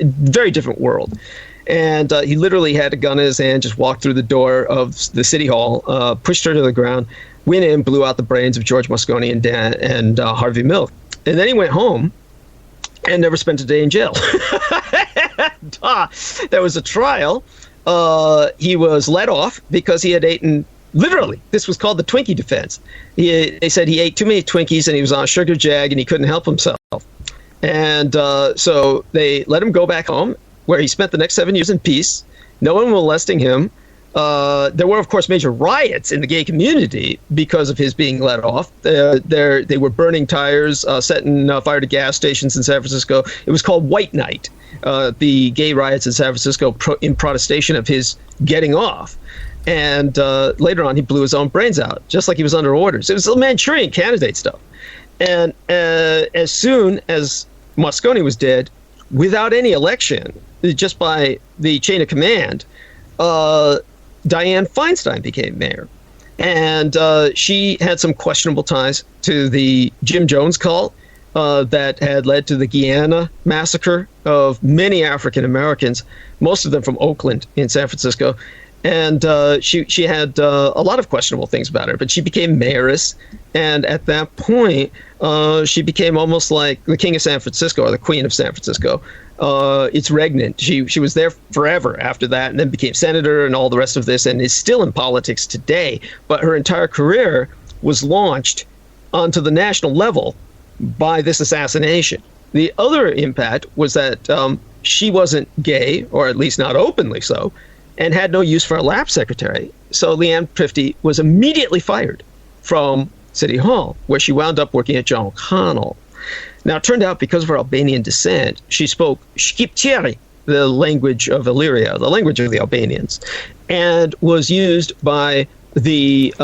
Very different world. And he literally had a gun in his hand, just walked through the door of the city hall, pushed her to the ground, went in, blew out the brains of George Moscone and Harvey Milk. And then he went home and never spent a day in jail. There was a trial. He was let off because he had eaten, literally, this was called the Twinkie defense. They said he ate too many Twinkies and he was on a sugar jag and he couldn't help himself. And so they let him go back home, where he spent the next 7 years in peace, no one molesting him, There were, of course, major riots in the gay community because of his being let off. They were burning tires, setting fire to gas stations in San Francisco. It was called White Night, the gay riots in San Francisco in protestation of his getting off. And later on, he blew his own brains out, just like he was under orders. It was the Manchurian Candidate stuff. And as soon as Moscone was dead, without any election, just by the chain of command, Dianne Feinstein became mayor. And she had some questionable ties to the Jim Jones cult that had led to the Guyana massacre of many African Americans, most of them from Oakland in San Francisco. And she had a lot of questionable things about her, but she became mayoress. And at that point, she became almost like the king of San Francisco or the queen of San Francisco. It's regnant. She was there forever after that, and then became senator and all the rest of this, and is still in politics today. But her entire career was launched onto the national level by this assassination. The other impact was that she wasn't gay, or at least not openly so, and had no use for a lab secretary. So Leanne Prifty was immediately fired from City Hall, where she wound up working at John O'Connell. Now, it turned out because of her Albanian descent, she spoke Shqiptari, the language of Illyria, the language of the Albanians, and was used by the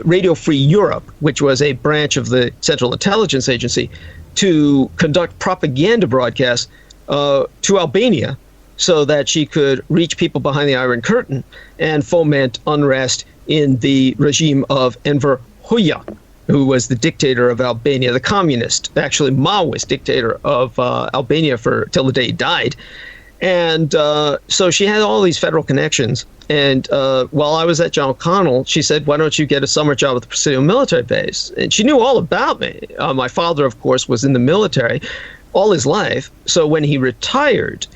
Radio Free Europe, which was a branch of the Central Intelligence Agency, to conduct propaganda broadcasts to Albania so that she could reach people behind the Iron Curtain and foment unrest in the regime of Enver Hoxha, who was the dictator of Albania, the communist, actually Maoist dictator of Albania till the day he died. And so she had all these federal connections. And while I was at John O'Connell, she said, why don't you get a summer job at the Presidio military base? And she knew all about me. My father, of course, was in the military all his life. So when he retired,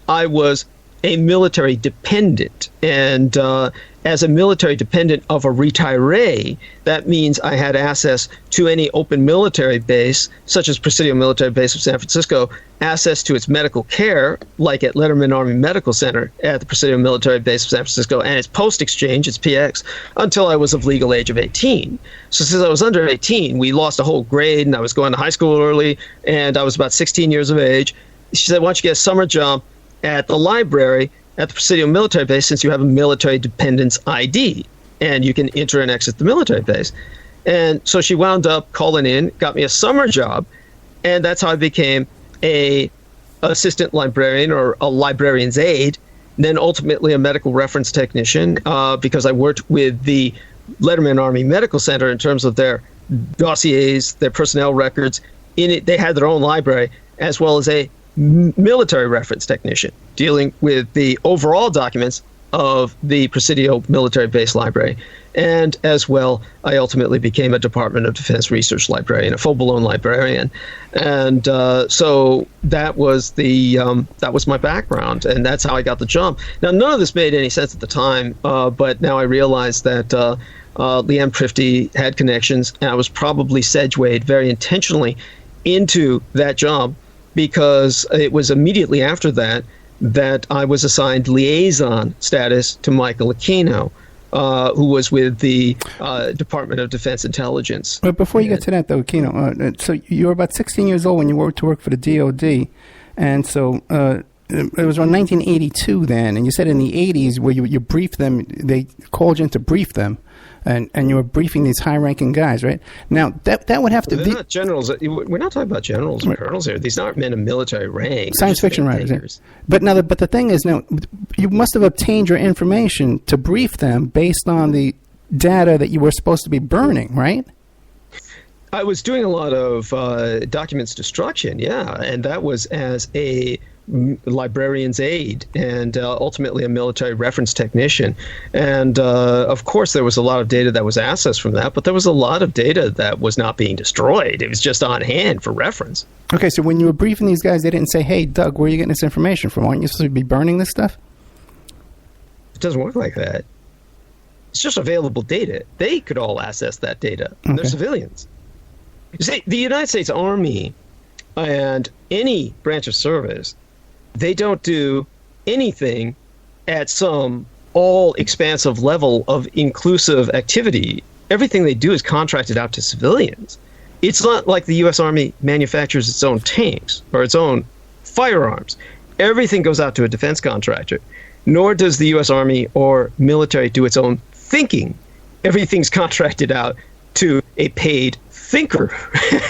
I was a military dependent. And as a military dependent of a retiree, that means I had access to any open military base, such as Presidio Military Base of San Francisco, access to its medical care, like at Letterman Army Medical Center at the Presidio Military Base of San Francisco, and its post-exchange, its PX, until I was of legal age of 18. So since I was under 18, we lost a whole grade, and I was going to high school early, and I was about 16 years of age. She said, why don't you get a summer job at the library at the Presidio military base, since you have a military dependence ID and you can enter and exit the military base. And so she wound up calling in, got me a summer job, and that's how I became a assistant librarian or a librarian's aide, then ultimately a medical reference technician because I worked with the Letterman Army Medical Center in terms of their dossiers, their personnel records. In it, they had their own library, as well as a military reference technician dealing with the overall documents of the Presidio military base library. And as well, I ultimately became a Department of Defense research librarian, a full-blown librarian. And so that was that was my background, and that's how I got the jump. Now, none of this made any sense at the time, but now I realize that Leanne Prifty had connections, and I was probably segued very intentionally into that job, because it was immediately after that I was assigned liaison status to Michael Aquino, who was with the Department of Defense Intelligence. But before you get to that, though, Aquino, so you were about 16 years old when you went to work for the DOD, and so it was around 1982 then, and you said in the 80s where you briefed them, they called you in to brief them, and you were briefing these high-ranking guys, right? Now, that would have to be... They're not generals. We're not talking about generals or colonels here. These aren't men of military rank. Science fiction writers. But the thing is, now, you must have obtained your information to brief them based on the data that you were supposed to be burning, right? I was doing a lot of documents destruction, yeah, and that was as a librarian's aide and ultimately a military reference technician. And of course there was a lot of data that was accessed from that, but there was a lot of data that was not being destroyed. It was just on hand for reference. Okay, so when you were briefing these guys, they didn't say, hey, Doug, where are you getting this information from? Aren't you supposed to be burning this stuff? It doesn't work like that. It's just available data. They could all access that data. Okay. They're civilians. You see, the United States Army and any branch of service, they don't do anything at some all-expansive level of inclusive activity, everything they do is contracted out to civilians. It's not like the U.S. Army manufactures its own tanks or its own firearms. Everything goes out to a defense contractor. Nor does the U.S. Army or military do its own thinking. Everything's contracted out to a paid thinker.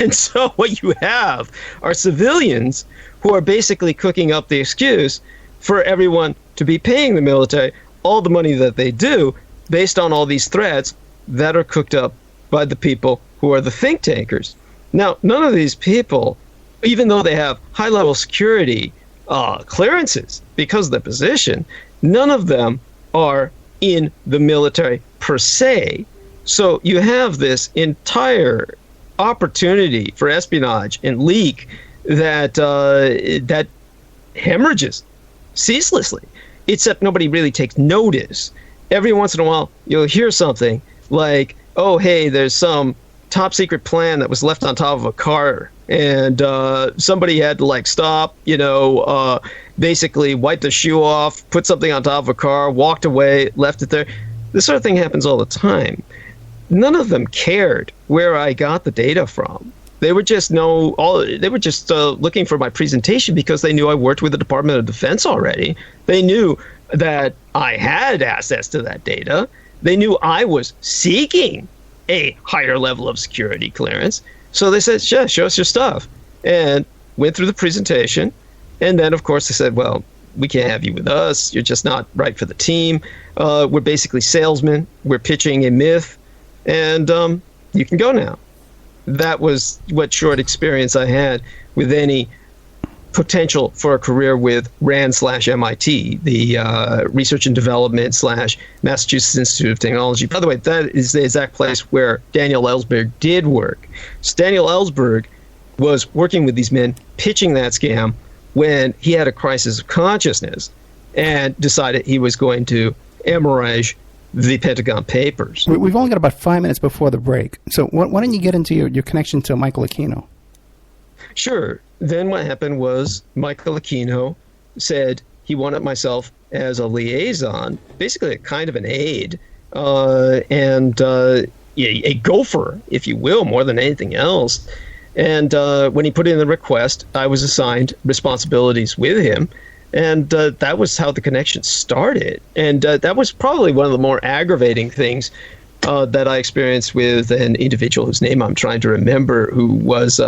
And so what you have are civilians who are basically cooking up the excuse for everyone to be paying the military all the money that they do based on all these threads that are cooked up by the people who are the think tankers. Now, none of these people, even though they have high-level security clearances because of their position, none of them are in the military per se. So you have this entire opportunity for espionage and leak that hemorrhages ceaselessly, except nobody really takes notice. Every once in a while, you'll hear something like, oh, hey, there's some top secret plan that was left on top of a car, and somebody had to stop, basically wipe the shoe off, put something on top of a car, walked away, left it there. This sort of thing happens all the time. None of them cared where I got the data from. They were just looking for my presentation because they knew I worked with the Department of Defense already. They knew that I had access to that data. They knew I was seeking a higher level of security clearance. So they said, sure, show us your stuff. And went through the presentation. And then, of course, they said, well, we can't have you with us. You're just not right for the team. We're basically salesmen. We're pitching a myth. And you can go now. That was what short experience I had with any potential for a career with RAND/MIT, the Research and Development / Massachusetts Institute of Technology. By the way, that is the exact place where Daniel Ellsberg did work. So Daniel Ellsberg was working with these men, pitching that scam when he had a crisis of consciousness and decided he was going to hemorrhage the Pentagon Papers. We've only got about 5 minutes before the break. So why don't you get into your connection to Michael Aquino? Sure. Then what happened was Michael Aquino said he wanted myself as a liaison, basically a kind of an aide, and a gopher, if you will, more than anything else. And when he put in the request, I was assigned responsibilities with him. And that was how the connection started. And that was probably one of the more aggravating things that I experienced with an individual whose name I'm trying to remember, who was,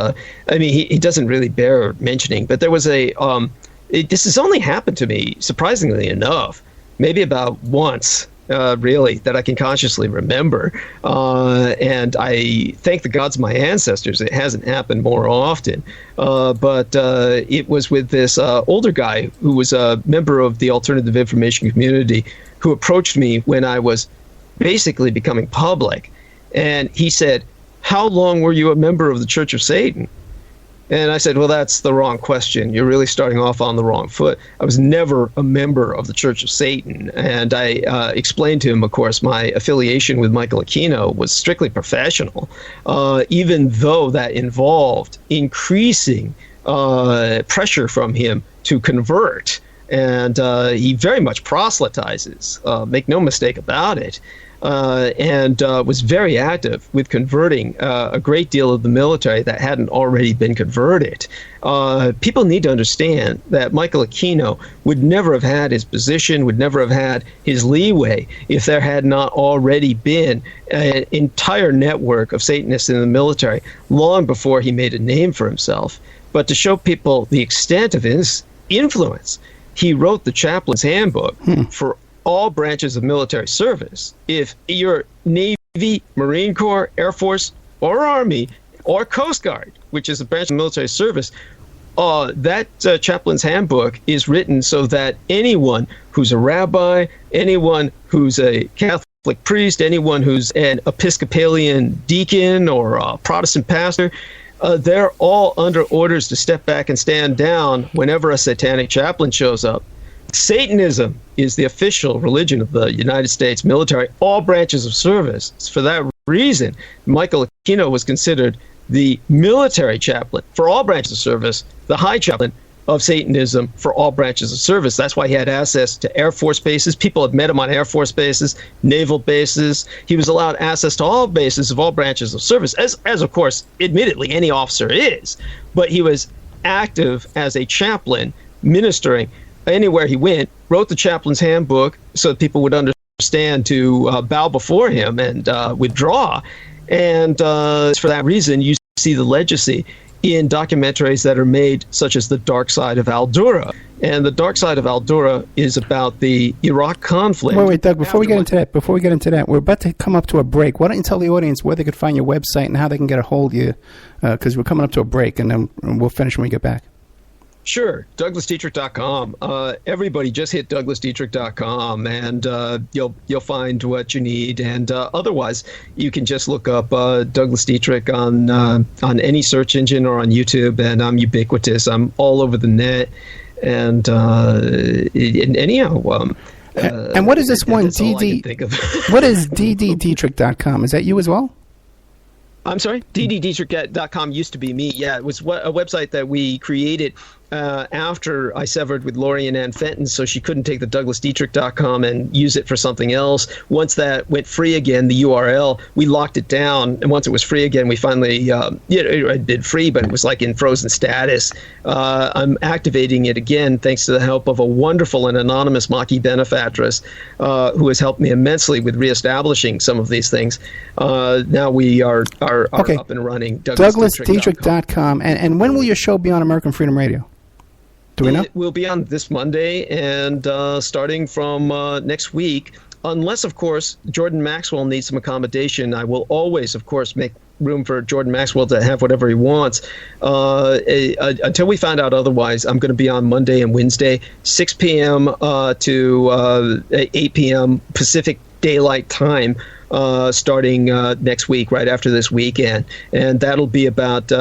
he doesn't really bear mentioning, but there was this has only happened to me, surprisingly enough, maybe about once, really, that I can consciously remember. And I thank the gods of my ancestors it hasn't happened more often. But it was with this older guy who was a member of the alternative information community who approached me when I was basically becoming public. And he said, "How long were you a member of the Church of Satan?" And I said, well, that's the wrong question. You're really starting off on the wrong foot. I was never a member of the Church of Satan. And I explained to him, of course, my affiliation with Michael Aquino was strictly professional, even though that involved increasing pressure from him to convert. And he very much proselytizes, make no mistake about it. And was very active with converting a great deal of the military that hadn't already been converted. People need to understand that Michael Aquino would never have had his position, would never have had his leeway if there had not already been an entire network of Satanists in the military long before he made a name for himself. But to show people the extent of his influence, he wrote the Chaplain's Handbook for all branches of military service. If you're Navy, Marine Corps, Air Force, or Army, or Coast Guard, which is a branch of military service, that Chaplain's Handbook is written so that anyone who's a rabbi, anyone who's a Catholic priest, anyone who's an Episcopalian deacon or a Protestant pastor, they're all under orders to step back and stand down whenever a satanic chaplain shows up. Satanism is the official religion of the United States military, all branches of service. For that reason, Michael Aquino was considered the military chaplain for all branches of service, the high chaplain of Satanism for all branches of service. That's why he had access to Air Force bases. People had met him on Air Force bases, naval bases. He was allowed access to all bases of all branches of service, as of course, admittedly, any officer is. But he was active as a chaplain, ministering anywhere he went, wrote the chaplain's handbook so that people would understand to bow before him and withdraw. And for that reason, you see the legacy in documentaries that are made, such as The Dark Side of Al-Dura. And The Dark Side of Al-Dura is about the Iraq conflict. Wait, Doug, before we get into that, we're about to come up to a break. Why don't you tell the audience where they could find your website and how they can get a hold of you? Because we're coming up to a break, and then we'll finish when we get back. Sure, DouglasDietrich.com. Everybody just hit DouglasDietrich.com, and you'll find what you need. And otherwise, you can just look up Douglas Dietrich on any search engine or on YouTube, and I'm ubiquitous. I'm all over the net. And anyhow, and what is this one? What is DDDietrich.com? Is that you as well? I'm sorry? DDDietrich.com used to be me. Yeah, it was a website that we created after I severed with Lori and Ann Fenton, so she couldn't take the DouglasDietrich.com and use it for something else. Once that went free again, the URL, we locked it down. And once it was free again, we finally, it had been free, but it was like in frozen status. I'm activating it again thanks to the help of a wonderful and anonymous Maquis benefactress who has helped me immensely with reestablishing some of these things. Now we are up and running. DouglasDietrich.com. And when will your show be on American Freedom Radio? Do we know? It will be on this Monday, and starting from next week, unless, of course, Jordan Maxwell needs some accommodation. I will always, of course, make room for Jordan Maxwell to have whatever he wants. Until we find out otherwise, I'm going to be on Monday and Wednesday, 6 p.m. to 8 p.m. Pacific Daylight Time. Starting next week, right after this weekend, and that'll be about 9.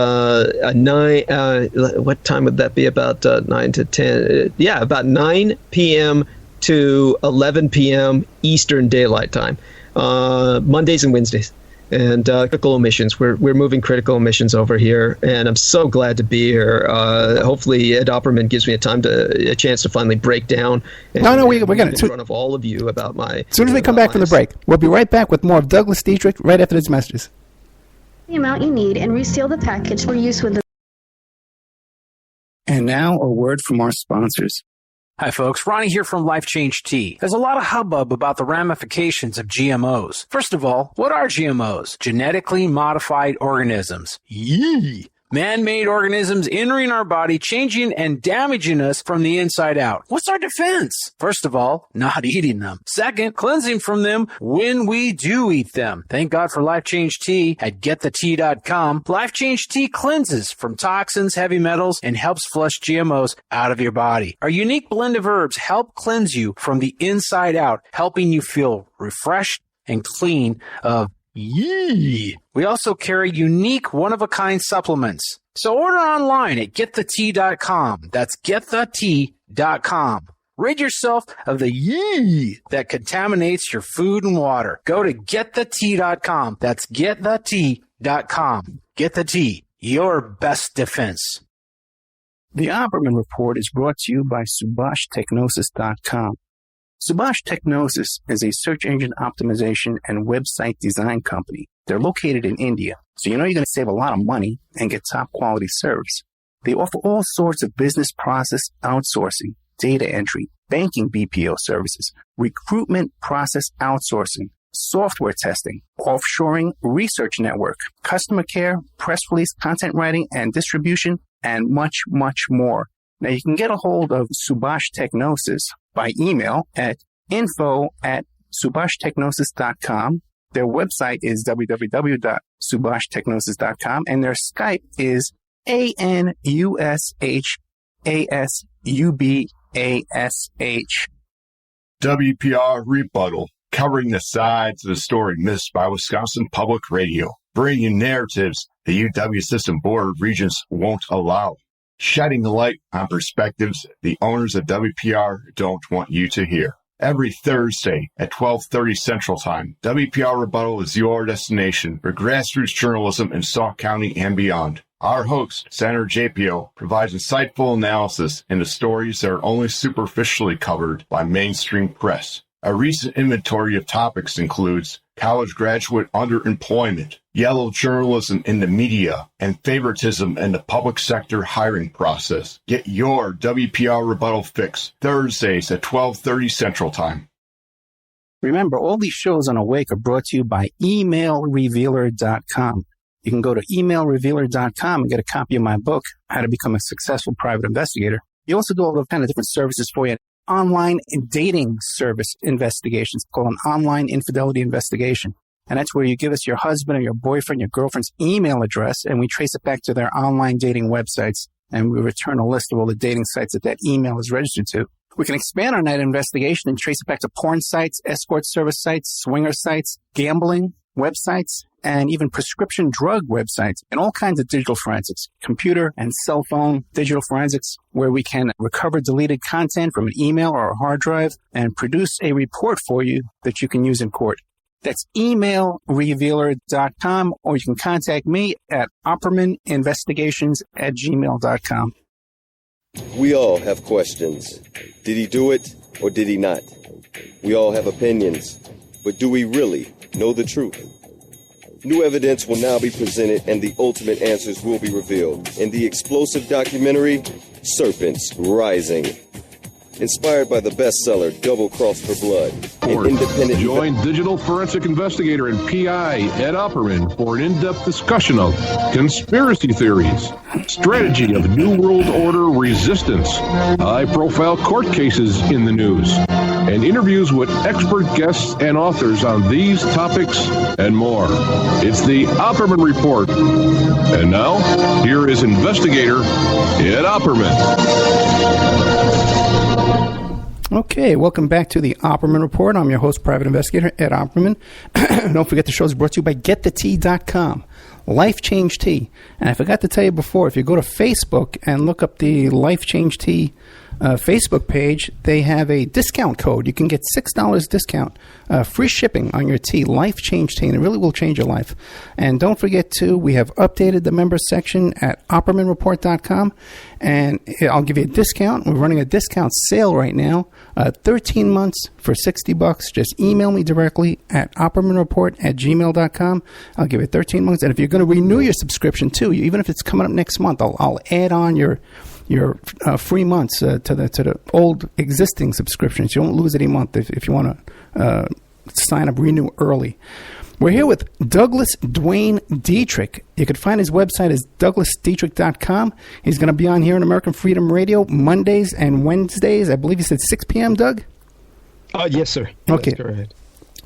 What time would that be? About 9 to 10. Yeah, about 9 p.m. to 11 p.m. Eastern Daylight Time, Mondays and Wednesdays. And critical emissions. We're moving critical emissions over here, and I'm so glad to be here. Hopefully, Ed Opperman gives me a chance to finally break down. We're going in front of all of you about my. As soon as we come back from the break, we'll be right back with more of Douglas Dietrich right after these messages. The amount you need and reseal the package for use with the. And now a word from our sponsors. Hi folks, Ronnie here from Life Change Tea. There's a lot of hubbub about the ramifications of GMOs. First of all, what are GMOs? Genetically modified organisms. Yee! Man-made organisms entering our body, changing and damaging us from the inside out. What's our defense? First of all, not eating them. Second, cleansing from them when we do eat them. Thank God for Life Change Tea at GetTheTea.com. Life Change Tea cleanses from toxins, heavy metals, and helps flush GMOs out of your body. Our unique blend of herbs help cleanse you from the inside out, helping you feel refreshed and clean of yee. We also carry unique one-of-a-kind supplements. So order online at GetTheTea.com. That's GetTheTea.com. Rid yourself of the yee that contaminates your food and water. Go to GetTheTea.com. That's GetTheTea.com. Get the tea, your best defense. The Opperman Report is brought to you by SubhashTechnosis.com. Subhash Technosis is a search engine optimization and website design company. They're located in India, so you know you're going to save a lot of money and get top quality service. They offer all sorts of business process outsourcing, data entry, banking BPO services, recruitment process outsourcing, software testing, offshoring, research network, customer care, press release, content writing and distribution, and much, much more. Now you can get a hold of Subhash Technosis by email at info@subhashtechnosis.com. Their website is www.subhashtechnosis.com, and their Skype is ANUSHASUBASH. WPR Rebuttal, covering the sides of the story missed by Wisconsin Public Radio, bringing you narratives the UW System Board of Regents won't allow, shedding the light on perspectives the owners of WPR don't want you to hear. every Thursday at 12:30 Central Time. WPR Rebuttal is your destination for grassroots journalism in Sauk County and beyond. Our host, Senator JPO, provides insightful analysis into stories that are only superficially covered by mainstream press. A recent inventory of topics includes college graduate underemployment, yellow journalism in the media, and favoritism in the public sector hiring process. Get your WPR Rebuttal fix Thursdays at 12:30 Central Time. Remember, all these shows on Awake are brought to you by emailrevealer.com. You can go to emailrevealer.com and get a copy of my book, How to Become a Successful Private Investigator. You also do all those kind of different services for you. Online dating service investigations called an online infidelity investigation. And that's where you give us your husband or your boyfriend, your girlfriend's email address, and we trace it back to their online dating websites, and we return a list of all the dating sites that email is registered to. We can expand on that investigation and trace it back to porn sites, escort service sites, swinger sites, gambling websites, and even prescription drug websites, and all kinds of digital forensics, computer and cell phone digital forensics, where we can recover deleted content from an email or a hard drive and produce a report for you that you can use in court. That's emailrevealer.com, or you can contact me at oppermaninvestigations@gmail.com. We all have questions. Did he do it or did he not? We all have opinions, but do we really know the truth? New evidence will now be presented and the ultimate answers will be revealed in the explosive documentary, Serpents Rising. Inspired by the bestseller Double Cross for Blood. Join digital forensic investigator and PI Ed Opperman for an in-depth discussion of conspiracy theories, strategy of New World Order resistance, high-profile court cases in the news, and interviews with expert guests and authors on these topics and more. It's the Opperman Report. And now, here is investigator Ed Opperman. Okay, welcome back to the Opperman Report. I'm your host, Private Investigator Ed Opperman. Don't forget the show is brought to you by GetTheTea.com. Life Change Tea. And I forgot to tell you before, if you go to Facebook and look up the Life Change Tea Facebook page, they have a discount code. You can get $6 discount, free shipping on your tea, Life Change Tea, and it really will change your life. And don't forget, too, we have updated the members section at OppermanReport.com, and I'll give you a discount. We're running a discount sale right now, 13 months for $60. Just email me directly at OppermanReport@gmail.com. I'll give you 13 months, and if you're going to renew your subscription, too, even if it's coming up next month, I'll add on your free months to the old existing subscriptions. You don't lose any month if you want to sign up, renew early. We're here with Douglas Dwayne Dietrich. You can find his website as douglasdietrich.com. He's going to be on here on American Freedom Radio Mondays and Wednesdays. I believe he said 6 p.m., Doug? Yes, sir. Okay. That's correct.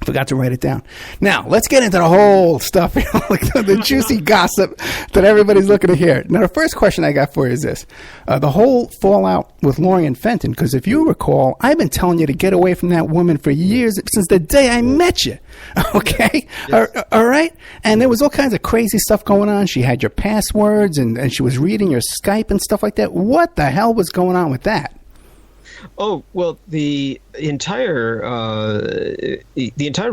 Forgot to write it down. Now, let's get into the whole stuff, like the juicy gossip that everybody's looking to hear. Now, the first question I got for you is this. The whole fallout with Lorien Fenton, because if you recall, I've been telling you to get away from that woman for years, since the day I met you. Okay? Yes. All right? And there was all kinds of crazy stuff going on. She had your passwords, and she was reading your Skype and stuff like that. What the hell was going on with that? Oh, well, the entire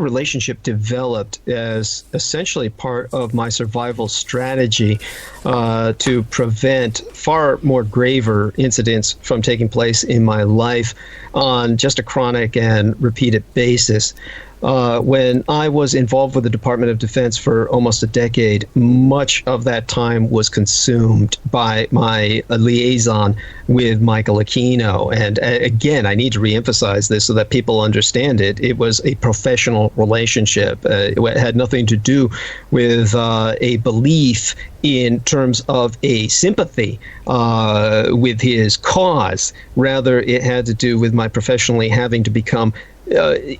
relationship developed as essentially part of my survival strategy to prevent far more graver incidents from taking place in my life on just a chronic and repeated basis. When I was involved with the Department of Defense for almost a decade, much of that time was consumed by my liaison with Michael Aquino. And again, I need to reemphasize this so that people understand it. It was a professional relationship. It had nothing to do with a belief in terms of a sympathy with his cause. Rather, it had to do with my professionally having to become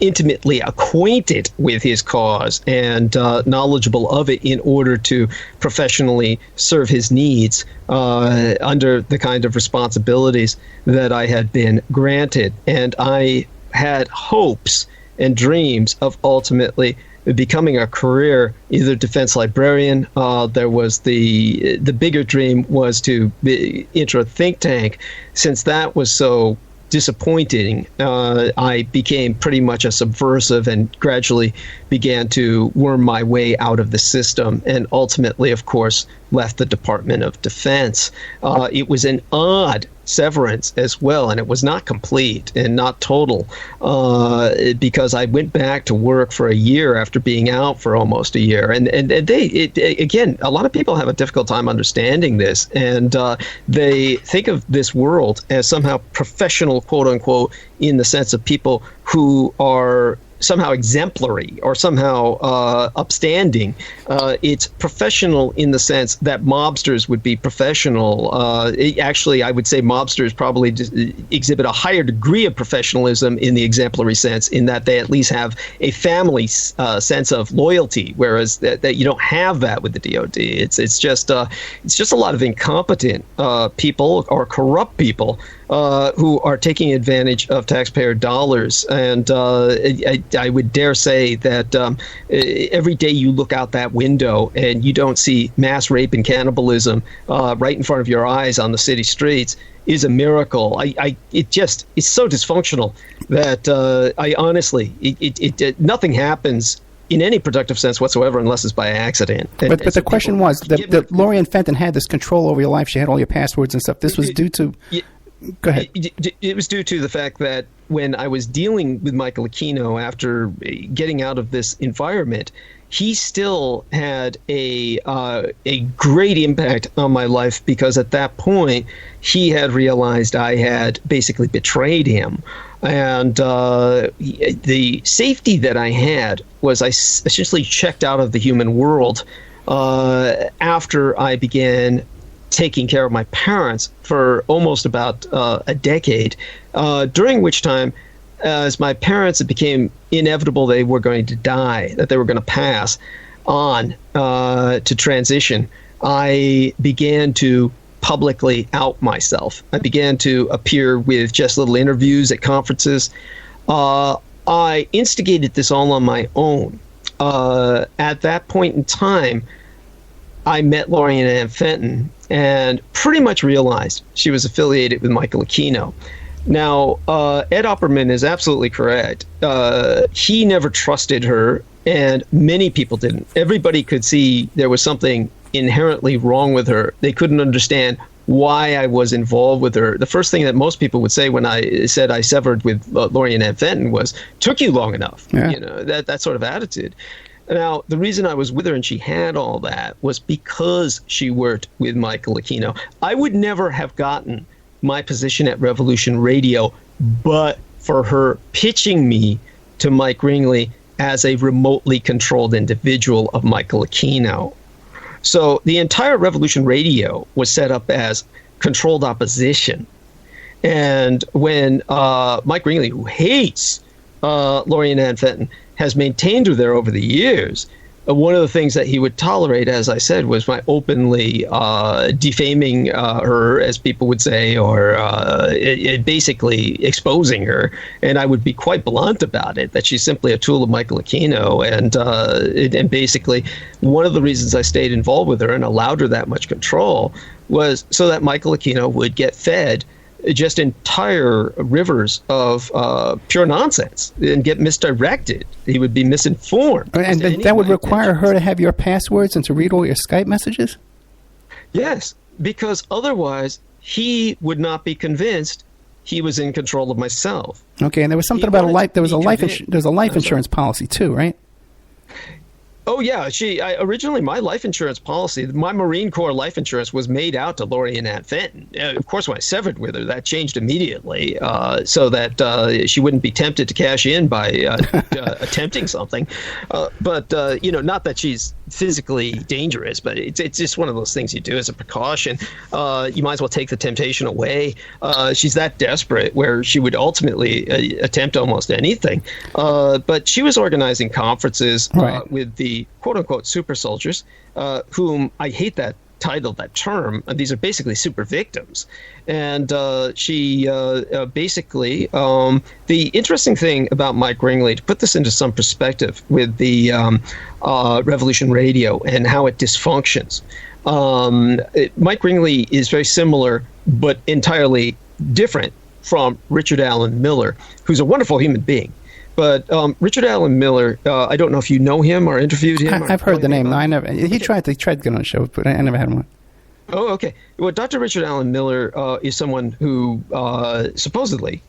intimately acquainted with his cause and knowledgeable of it in order to professionally serve his needs under the kind of responsibilities that I had been granted. And I had hopes and dreams of ultimately becoming a career either defense librarian. There was the bigger dream was to enter a think tank, since that was so disappointing, I became pretty much a subversive and gradually began to worm my way out of the system, and ultimately, of course, left the Department of Defense. It was an odd severance as well, and it was not complete and not total, because I went back to work for a year after being out for almost a year. And again, a lot of people have a difficult time understanding this, and they think of this world as somehow professional, quote unquote, in the sense of people who are somehow exemplary or somehow upstanding. It's professional in the sense that mobsters would be professional. Actually, I would say mobsters probably exhibit a higher degree of professionalism in the exemplary sense, in that they at least have a family sense of loyalty, whereas that you don't have that with the DoD. It's just a lot of incompetent people or corrupt people who are taking advantage of taxpayer dollars. And I would dare say that every day you look out that window and you don't see mass rape and cannibalism right in front of your eyes on the city streets is a miracle. It's so dysfunctional that I honestly, nothing happens in any productive sense whatsoever unless it's by accident. But the question was, that Lori Ann Fenton had this control over your life. She had all your passwords and stuff. This was due to... Go ahead. It was due to the fact that when I was dealing with Michael Aquino after getting out of this environment, he still had a great impact on my life, because at that point he had realized I had basically betrayed him. And the safety that I had was I essentially checked out of the human world after I began taking care of my parents for almost about a decade, during which time, as my parents, it became inevitable they were going to die, that they were going to pass on to transition. I began to publicly out myself. I began to appear with just little interviews at conferences. I instigated this all on my own. At that point in time, I met Lori Ann Fenton and pretty much realized she was affiliated with Michael Aquino. Now, Ed Opperman is absolutely correct. He never trusted her, and many people didn't. Everybody could see there was something inherently wrong with her. They couldn't understand why I was involved with her. The first thing that most people would say when I said I severed with Lori Ann Fenton was, "Took you long enough." Yeah. You know, that sort of attitude. Now, the reason I was with her and she had all that was because she worked with Michael Aquino. I would never have gotten my position at Revolution Radio but for her pitching me to Mike Ringley as a remotely controlled individual of Michael Aquino. So the entire Revolution Radio was set up as controlled opposition. And when Mike Ringley, who hates Lori Ann Fenton, has maintained her there over the years, one of the things that he would tolerate, as I said, was my openly defaming her, as people would say, or basically exposing her. And I would be quite blunt about it, that she's simply a tool of Michael Aquino. And basically, one of the reasons I stayed involved with her and allowed her that much control was so that Michael Aquino would get fed just entire rivers of pure nonsense and get misdirected. He would be misinformed. And that would require her to have your passwords and to read all your Skype messages? Yes, because otherwise he would not be convinced he was in control of myself. Okay, and there was something about there was a life insurance policy too, right? Oh, yeah. Originally, my life insurance policy, my Marine Corps life insurance was made out to Lori Ann Fenton. Of course, when I severed with her, that changed immediately so that she wouldn't be tempted to cash in by attempting something. But not that she's physically dangerous, but it's just one of those things you do as a precaution. You might as well take the temptation away. She's that desperate where she would ultimately attempt almost anything. But she was organizing conferences with the quote-unquote super soldiers, whom I hate that title, that term. These are basically super victims. And she basically, the interesting thing about Mike Ringley, to put this into some perspective with the Revolution Radio and how it dysfunctions, Mike Ringley is very similar but entirely different from Richard Allen Miller, who's a wonderful human being. But Richard Allen Miller, I don't know if you know him or interviewed him. I've heard the name. No, I never. He tried to get on the show, but I never had one. Oh, okay. Well, Dr. Richard Allen Miller is someone who purportedly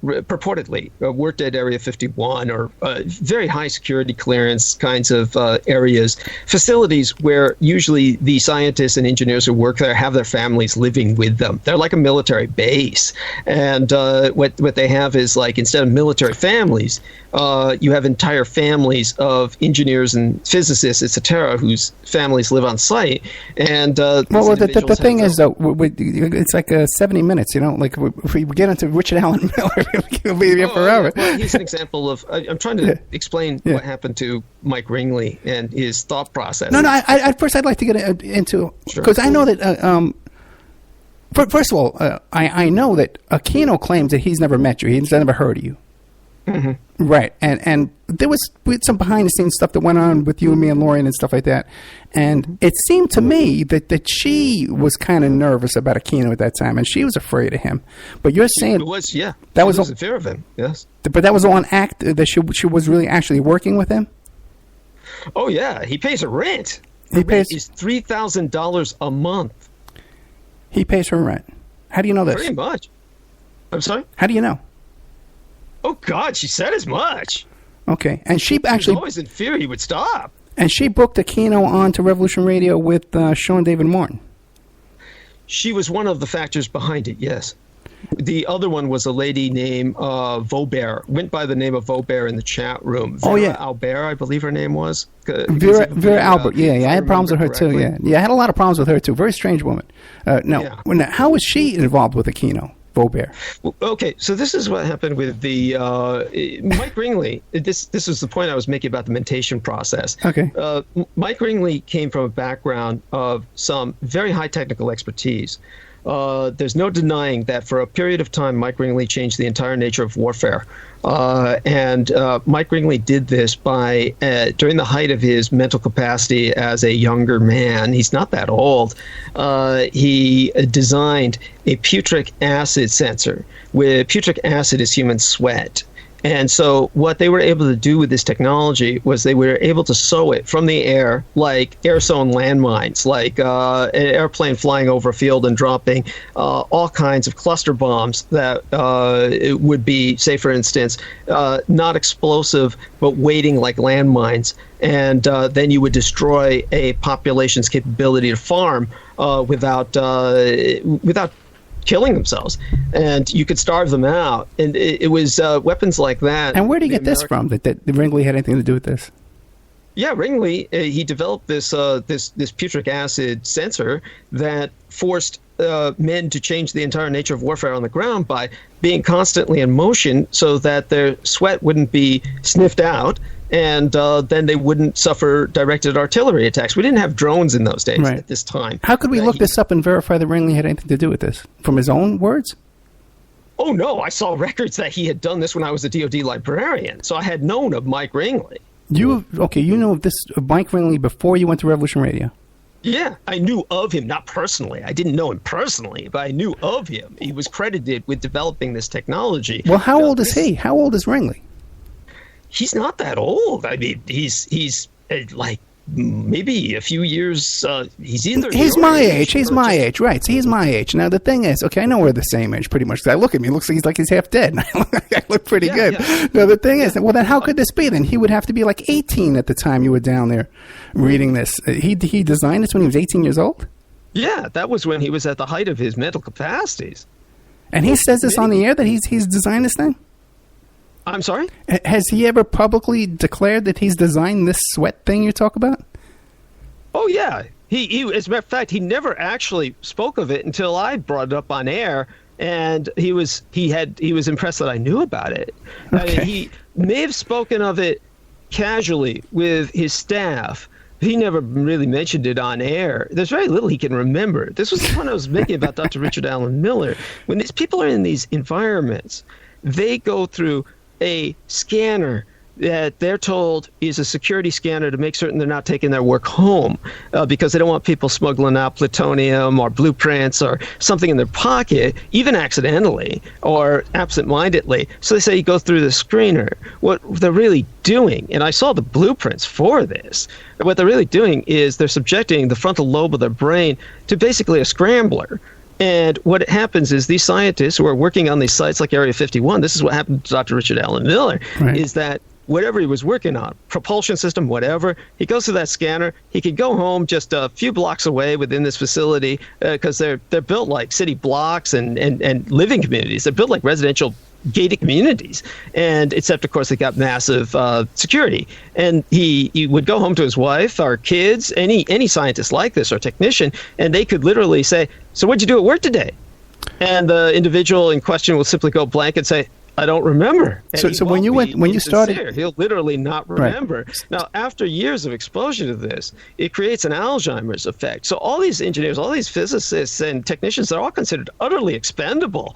worked at Area 51 or very high security clearance kinds of areas, facilities where usually the scientists and engineers who work there have their families living with them. They're like a military base. And what they have is, like, instead of military families, you have entire families of engineers and physicists, etc., whose families live on site. And the thing is, though, it's like 70 minutes, you know? Like, if we get into Richard Allen Miller, we'll be here forever. Yeah. Well, he's an example of... I'm trying to explain what happened to Mike Ringley and his thought process. No, first I'd like to get into... Because I know that... first of all, I know that Aquino claims that he's never met you. He's never heard of you. Mm-hmm. Right, and there was some behind-the-scenes stuff that went on with you and me and Lauren and stuff like that, and it seemed to me that she was kind of nervous about Aquino at that time, and she was afraid of him. But you're saying... It was, yeah. That she was in fear of him, yes. But that was all an act, that she was really actually working with him? Oh, yeah. He pays her rent. He pays... It's $3,000 a month. He pays her rent. How do you know this? Pretty much. I'm sorry? How do you know? Oh, God, she said as much. Okay, and she actually... She was always in fear he would stop. And she booked Aquino onto Revolution Radio with Sean David Martin. She was one of the factors behind it, yes. The other one was a lady named Vaubert, went by the name of Vaubert in the chat room. Vera Albert, I believe her name was. Vera Albert, yeah. I had problems with her too, yeah. I had a lot of problems with her too. Very strange woman. Now, how was she involved with Aquino? Vaubert. Okay, so this is what happened with the Mike Ringley. This is the point I was making about the mentation process. Okay. Mike Ringley came from a background of some very high technical expertise. There's no denying that for a period of time, Mike Ringley changed the entire nature of warfare. And Mike Ringley did this by, during the height of his mental capacity as a younger man, he's not that old, he designed a putric acid sensor, where putric acid is human sweat. And so what they were able to do with this technology was they were able to sow it from the air like air-sown landmines, like an airplane flying over a field and dropping all kinds of cluster bombs that it would be, say, for instance, not explosive, but weighting like landmines. And then you would destroy a population's capability to farm without killing themselves, and you could starve them out. And it was weapons like that. And where did you get this from? That Ringley had anything to do with this? Yeah, Ringley, he developed this putric acid sensor that forced men to change the entire nature of warfare on the ground by being constantly in motion, so that their sweat wouldn't be sniffed out, and then they wouldn't suffer directed artillery attacks. We didn't have drones in those days at this time. How could we look this up and verify that Ringley had anything to do with this? From his own words? Oh, no. I saw records that he had done this when I was a DoD librarian, so I had known of Mike Ringley. You know of this Mike Ringley before you went to Revolution Radio? Yeah, I knew of him, not personally. I didn't know him personally, but I knew of him. He was credited with developing this technology. Well, how old is he? How old is Ringley? He's not that old. I mean, he's like maybe a few years. He's my age. He's my age, right? So he's my age. Now the thing is, okay, I know we're the same age pretty much. Because I look at me, it looks like he's half dead. I look pretty good. Yeah. Now the thing is, well, then how could this be? Then he would have to be like 18 at the time you were down there reading this. He designed this when he was 18 years old. Yeah, that was when he was at the height of his mental capacities. And he says this on the air that he's designed this thing. I'm sorry? Has he ever publicly declared that he's designed this sweat thing you talk about? Oh, yeah. He as a matter of fact, he never actually spoke of it until I brought it up on air, and he was impressed that I knew about it. Okay. He may have spoken of it casually with his staff. He never really mentioned it on air. There's very little he can remember. This was the point I was making about Dr. Richard Allen Miller. When these people are in these environments, they go through a scanner that they're told is a security scanner to make certain they're not taking their work home because they don't want people smuggling out plutonium or blueprints or something in their pocket, even accidentally or absent-mindedly. So they say you go through the screener. What they're really doing, and I saw the blueprints for this, what they're really doing is they're subjecting the frontal lobe of their brain to basically a scrambler. And what happens is these scientists who are working on these sites like Area 51, this is what happened to Dr. Richard Allen Miller, is that whatever he was working on, propulsion system, whatever, he goes through that scanner. He could go home just a few blocks away within this facility because they're built like city blocks and living communities. They're built like residential gated communities, and except of course they got massive security. And he would go home to his wife or kids, any scientist like this or technician, and they could literally say, "So what'd you do at work today?" And the individual in question will simply go blank and say, "I don't remember." So when you started, he'll literally not remember. Right. Now, after years of exposure to this, it creates an Alzheimer's effect. So all these engineers, all these physicists and technicians, they're all considered utterly expendable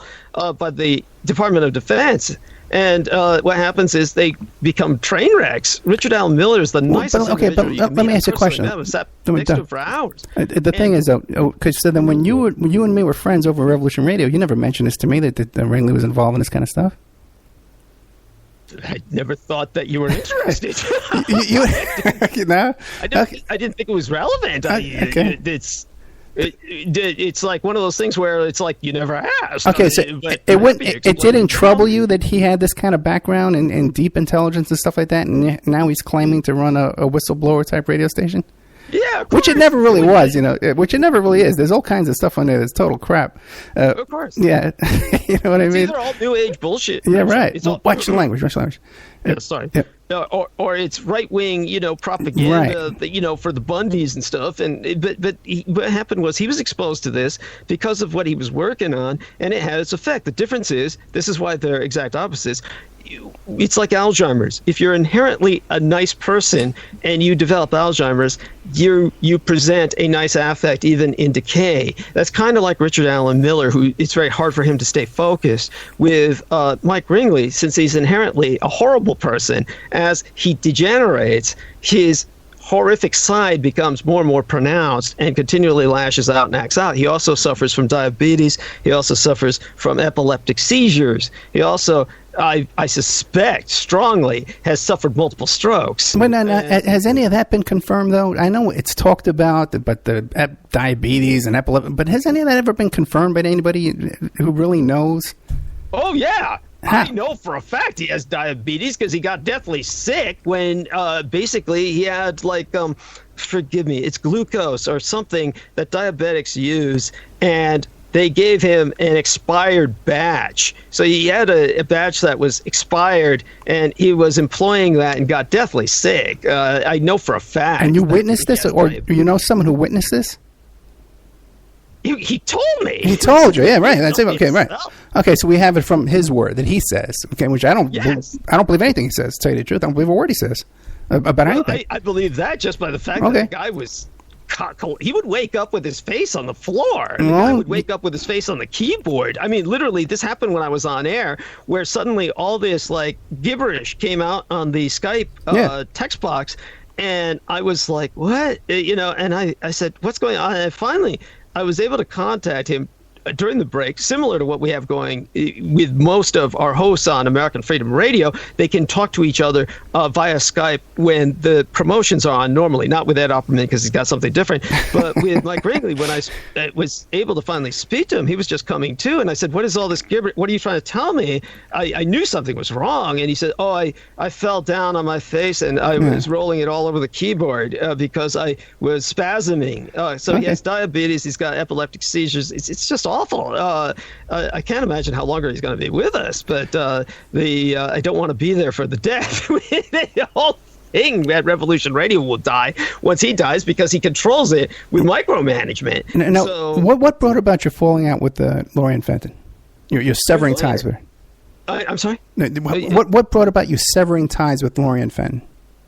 by the Department of Defense. And what happens is they become train wrecks. Richard Allen Miller is the nicest individual you can let me meet. ask you a question. I sat next to him for hours. The thing is, though, because so then when you and me were friends over Revolution Radio, you never mentioned this to me that Ringley was involved in this kind of stuff. I never thought that you were interested. you know? I didn't think it was relevant. Okay. It's like one of those things where it's like you never asked. Okay, so it didn't trouble you that he had this kind of background in deep intelligence and stuff like that, and now he's claiming to run a whistleblower type radio station? Yeah, which it never really was, which it never really is. There's all kinds of stuff on there that's total crap. Of course. Yeah, you know what I mean? These are all new age bullshit. Yeah, right. Watch the language. Yeah, sorry. Yeah. Or it's right wing, propaganda, right. For the Bundys and stuff. But what happened was he was exposed to this because of what he was working on, and it had its effect. The difference is, this is why they're exact opposites. It's like Alzheimer's. If you're inherently a nice person and you develop Alzheimer's, you present a nice affect even in decay. That's kind of like Richard Allen Miller, who it's very hard for him to stay focused. With Mike Ringley, since he's inherently a horrible person, as he degenerates, his horrific side becomes more and more pronounced and continually lashes out and acts out. He also suffers from diabetes. He also suffers from epileptic seizures. He also, I suspect strongly, has suffered multiple strokes. But has any of that been confirmed, though? I know it's talked about, but the diabetes and epilepsy, but has any of that ever been confirmed by anybody who really knows? Oh, yeah. I know for a fact he has diabetes because he got deathly sick when basically he had forgive me, it's glucose or something that diabetics use, and they gave him an expired batch. So he had a batch that was expired, and he was employing that and got deathly sick. I know for a fact. And you witnessed this, or you know someone who witnessed this? He told me. He told you, yeah, right. That's it. Okay, right. Okay, so we have it from his word that he says. Okay, which I don't believe anything he says. To tell you the truth, I don't believe a word he says about anything. I believe that just by the fact that the guy was. He would wake up with his face on the floor. The guy would wake up with his face on the keyboard. I mean, literally, this happened when I was on air, where suddenly all this gibberish came out on the Skype text box, and I was like, "What?" And I said, "What's going on?" And finally, I was able to contact him during the break, similar to what we have going with most of our hosts on American Freedom Radio. They can talk to each other via Skype when the promotions are on normally, not with Ed Opperman because he's got something different, but with Mike Ringley. When I was able to finally speak to him, he was just coming to, and I said, "What is all this gibberish? What are you trying to tell me?" I knew something was wrong, and he said, "Oh, I fell down on my face, and I was rolling it all over the keyboard because I was spasming." So he has diabetes, he's got epileptic seizures. It's just awful. I can't imagine how longer he's going to be with us, but I don't want to be there for the death. The whole thing at Revolution Radio will die once he dies because he controls it with micromanagement. Now, what brought about your falling out with Lorian Fenton? You're severing ties with her. I'm sorry? What brought about you severing ties with Lorian Fenton?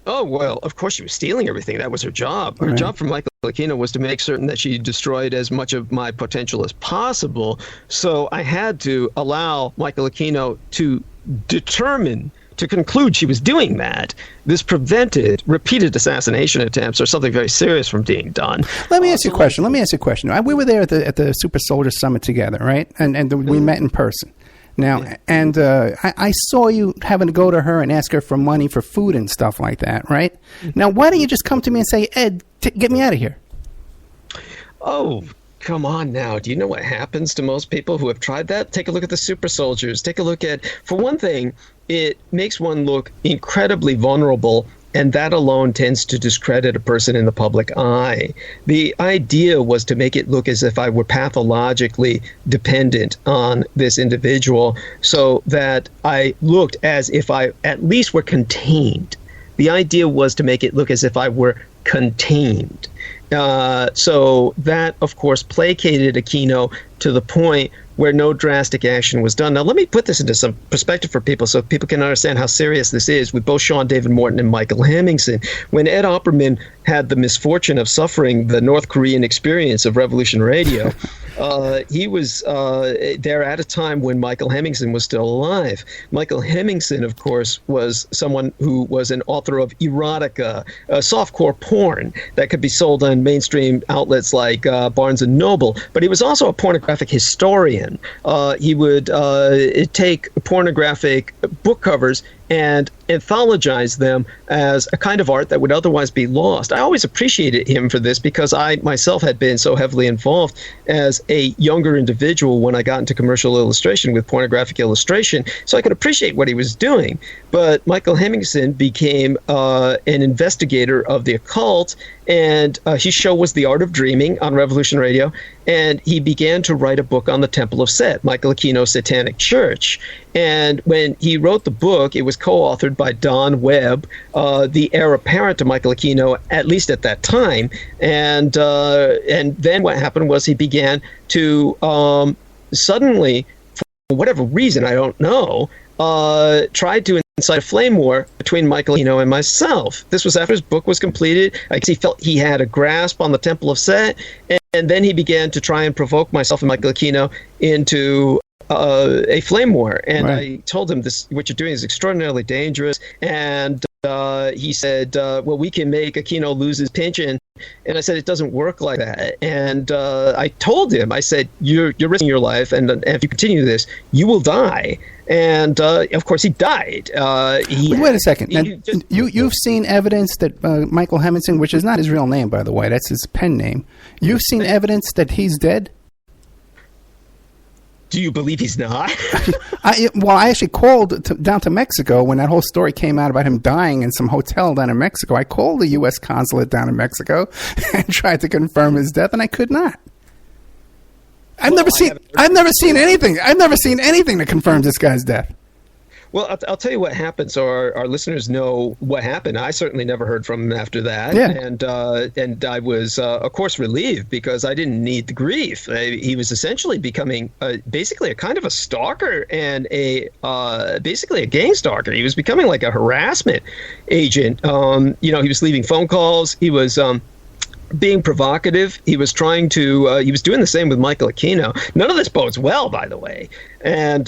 Oh, well, of course she was stealing everything. That was her job. Her job for Michael Aquino was to make certain that she destroyed as much of my potential as possible. So I had to allow Michael Aquino to determine to conclude she was doing that, this prevented repeated assassination attempts or something very serious from being done. Let me ask you a question. We were there at the Super Soldier Summit together, right? And we met in person. Now, and I saw you having to go to her and ask her for money for food and stuff like that, right? Now, why don't you just come to me and say, Ed, get me out of here? Oh, come on now. Do you know what happens to most people who have tried that? Take a look at the super soldiers. Take a look at, for one thing, it makes one look incredibly vulnerable, and that alone tends to discredit a person in the public eye. The idea was to make it look as if I were pathologically dependent on this individual so that I looked as if I at least were contained. The idea was to make it look as if I were contained. So that, of course, placated Aquino to the point where no drastic action was done. Now, let me put this into some perspective for people so people can understand how serious this is with both Sean David Morton and Michael Hemmingson. When Ed Opperman had the misfortune of suffering the North Korean experience of Revolution Radio, he was there at a time when Michael Hemmingson was still alive. Michael Hemmingson, of course, was someone who was an author of erotica, softcore porn that could be sold on mainstream outlets like Barnes & Noble. But he was also a pornographic historian. He would take pornographic book covers and anthologize them as a kind of art that would otherwise be lost. I always appreciated him for this because I myself had been so heavily involved as a younger individual when I got into commercial illustration with pornographic illustration, so I could appreciate what he was doing. But Michael Hemmingson became an investigator of the occult, and his show was The Art of Dreaming on Revolution Radio, and he began to write a book on the Temple of Set, Michael Aquino's Satanic Church. And when he wrote the book, it was co-authored by Don Webb, the heir apparent to Michael Aquino, at least at that time. And then what happened was he began to suddenly, for whatever reason, I don't know, tried to incite a flame war between Michael Aquino and myself. This was after his book was completed. I guess he felt he had a grasp on the Temple of Set, and then he began to try and provoke myself and Michael Aquino into a flame war. And right. I told him, "This, what you're doing is extraordinarily dangerous." And he said, well, we can make Aquino lose his pension. And I said, it doesn't work like that. And I told him, I said, you're risking your life, and if you continue this, you will die. And of course, he died. Wait a second. You've seen evidence that Michael Hemmingson, which is not his real name, by the way, that's his pen name. You've seen evidence that he's dead? Do you believe he's not? I actually called down to Mexico when that whole story came out about him dying in some hotel down in Mexico. I called the U.S. consulate down in Mexico and tried to confirm his death, and I could not. I've never seen anything that confirms this guy's death. Well, I'll tell you what happened, so our listeners know what happened. I certainly never heard from him after that, yeah. And I was, of course, relieved because I didn't need the grief. He was essentially becoming basically a kind of a stalker and basically a gang stalker. He was becoming like a harassment agent. He was leaving phone calls. He was being provocative. He was trying to he was doing the same with Michael Aquino. None of this bodes well, by the way. And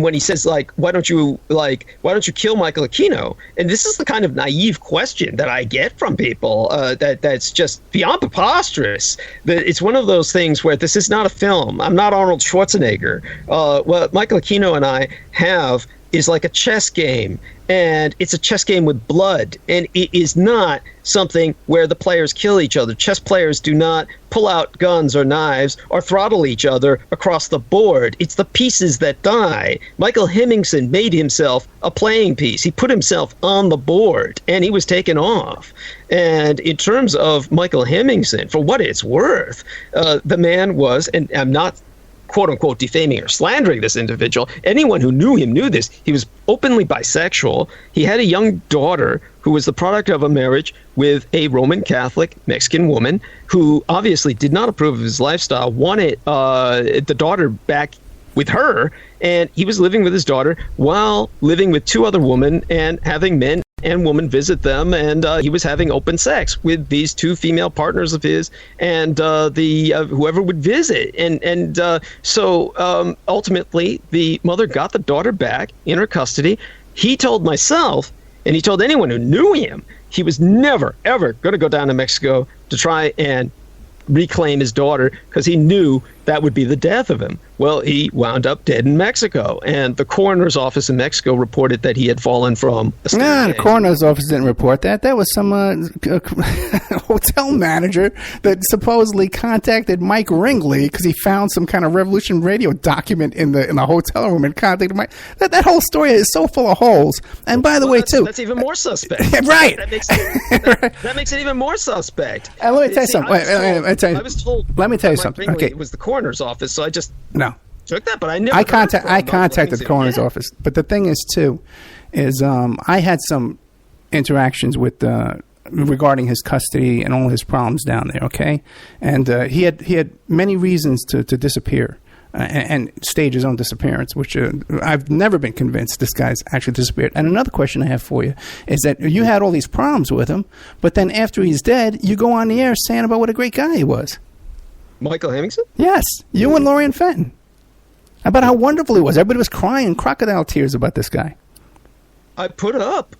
when he says, like, why don't you kill Michael Aquino? And this is the kind of naive question that I get from people that's just beyond preposterous. It's one of those things where this is not a film. I'm not Arnold Schwarzenegger. What Michael Aquino and I have is like a chess game, and it's a chess game with blood, and it is not something where the players kill each other. Chess players do not pull out guns or knives or throttle each other across the board. It's the pieces that die. Michael Hemmingson made himself a playing piece. He put himself on the board, and he was taken off. And in terms of Michael Hemmingson, for what it's worth, the man was, and I'm not quote-unquote defaming or slandering this individual. Anyone who knew him knew this. He was openly bisexual. He had a young daughter who was the product of a marriage with a Roman Catholic Mexican woman who obviously did not approve of his lifestyle, wanted the daughter back with her, and he was living with his daughter while living with two other women and having men and women visit them, and he was having open sex with these two female partners of his and whoever would visit. So ultimately, the mother got the daughter back in her custody, he told myself, and he told anyone who knew him, he was never, ever going to go down to Mexico to try and reclaim his daughter because he knew that would be the death of him. Well, he wound up dead in Mexico, and the coroner's office in Mexico reported that he had fallen from a the coroner's office didn't report that. That was some hotel manager that supposedly contacted Mike Ringley because he found some kind of Revolution Radio document in the hotel room and contacted Mike. That whole story is so full of holes. And by the way, too, that's even more suspect. Right. That makes it even more suspect. And let me tell you something. I was told. Let me tell you Mike something. Ringley, Okay. It was the coroner's office, so I just took that, but I never. I contacted the coroner's office, but the thing is too, is I had some interactions with regarding his custody and all his problems down there. Okay, and he had many reasons to disappear. And stage his own disappearance, which I've never been convinced this guy's actually disappeared. And another question I have for you is that you had all these problems with him, but then after he's dead, you go on the air saying about what a great guy he was. Michael Hemmingson? Yes, you and Lorian Fenton. About how wonderful he was. Everybody was crying crocodile tears about this guy. I put up,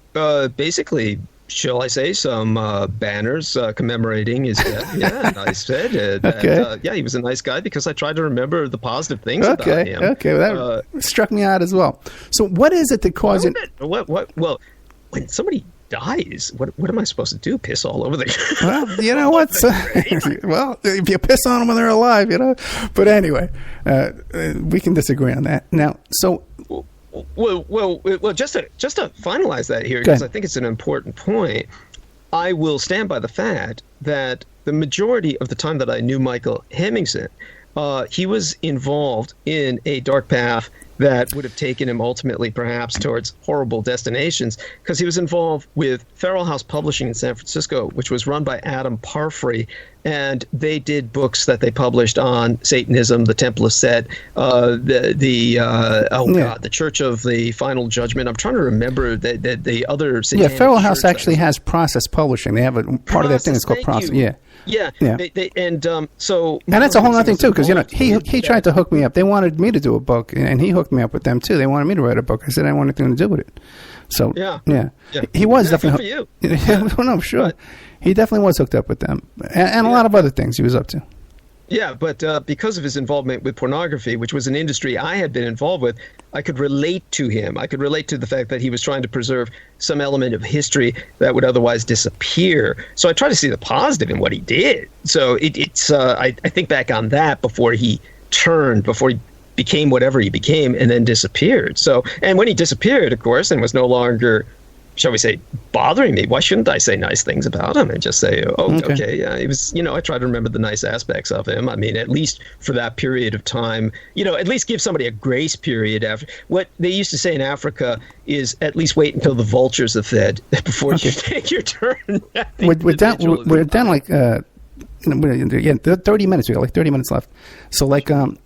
basically, shall I say, some banners commemorating his death. Yeah, and I said that, he was a nice guy because I tried to remember the positive things about him. Okay, well, that struck me out as well. So what is it that caused it? Well, when somebody dies, what am I supposed to do? Piss all over the... Well, you know what? Well, if you piss on them when they're alive, you know. But anyway, we can disagree on that. Now, so... Well, just to finalize that here, because I think it's an important point, I will stand by the fact that the majority of the time that I knew Michael Hemmingson, he was involved in a dark path that would have taken him ultimately perhaps towards horrible destinations, because he was involved with Feral House Publishing in San Francisco, which was run by Adam Parfrey, and they did books that they published on Satanism, the Temple of Set, the Church of the Final Judgment. I'm trying to remember the other satanic Feral House church actually has Process Publishing. They have a part of their thing is called Process. Yeah. And that's a whole other thing too, because he tried to hook me up. They wanted me to do a book, and he hooked me up with them too. They wanted me to write a book. I said I didn't want anything to do with it. So he was definitely. Good for you. No, sure. But he definitely was hooked up with them, and a lot of other things he was up to. Yeah, but because of his involvement with pornography, which was an industry I had been involved with, I could relate to him. I could relate to the fact that he was trying to preserve some element of history that would otherwise disappear. So I try to see the positive in what he did. So I think back on that before he became whatever he became and then disappeared. So, and when he disappeared, of course, and was no longer, shall we say, bothering me, why shouldn't I say nice things about him and just say, he was, I try to remember the nice aspects of him. I mean, at least for that period of time, at least give somebody a grace period after. What they used to say in Africa is at least wait until the vultures have fed before you take your turn. We're down like 30 minutes. We got like 30 minutes left. So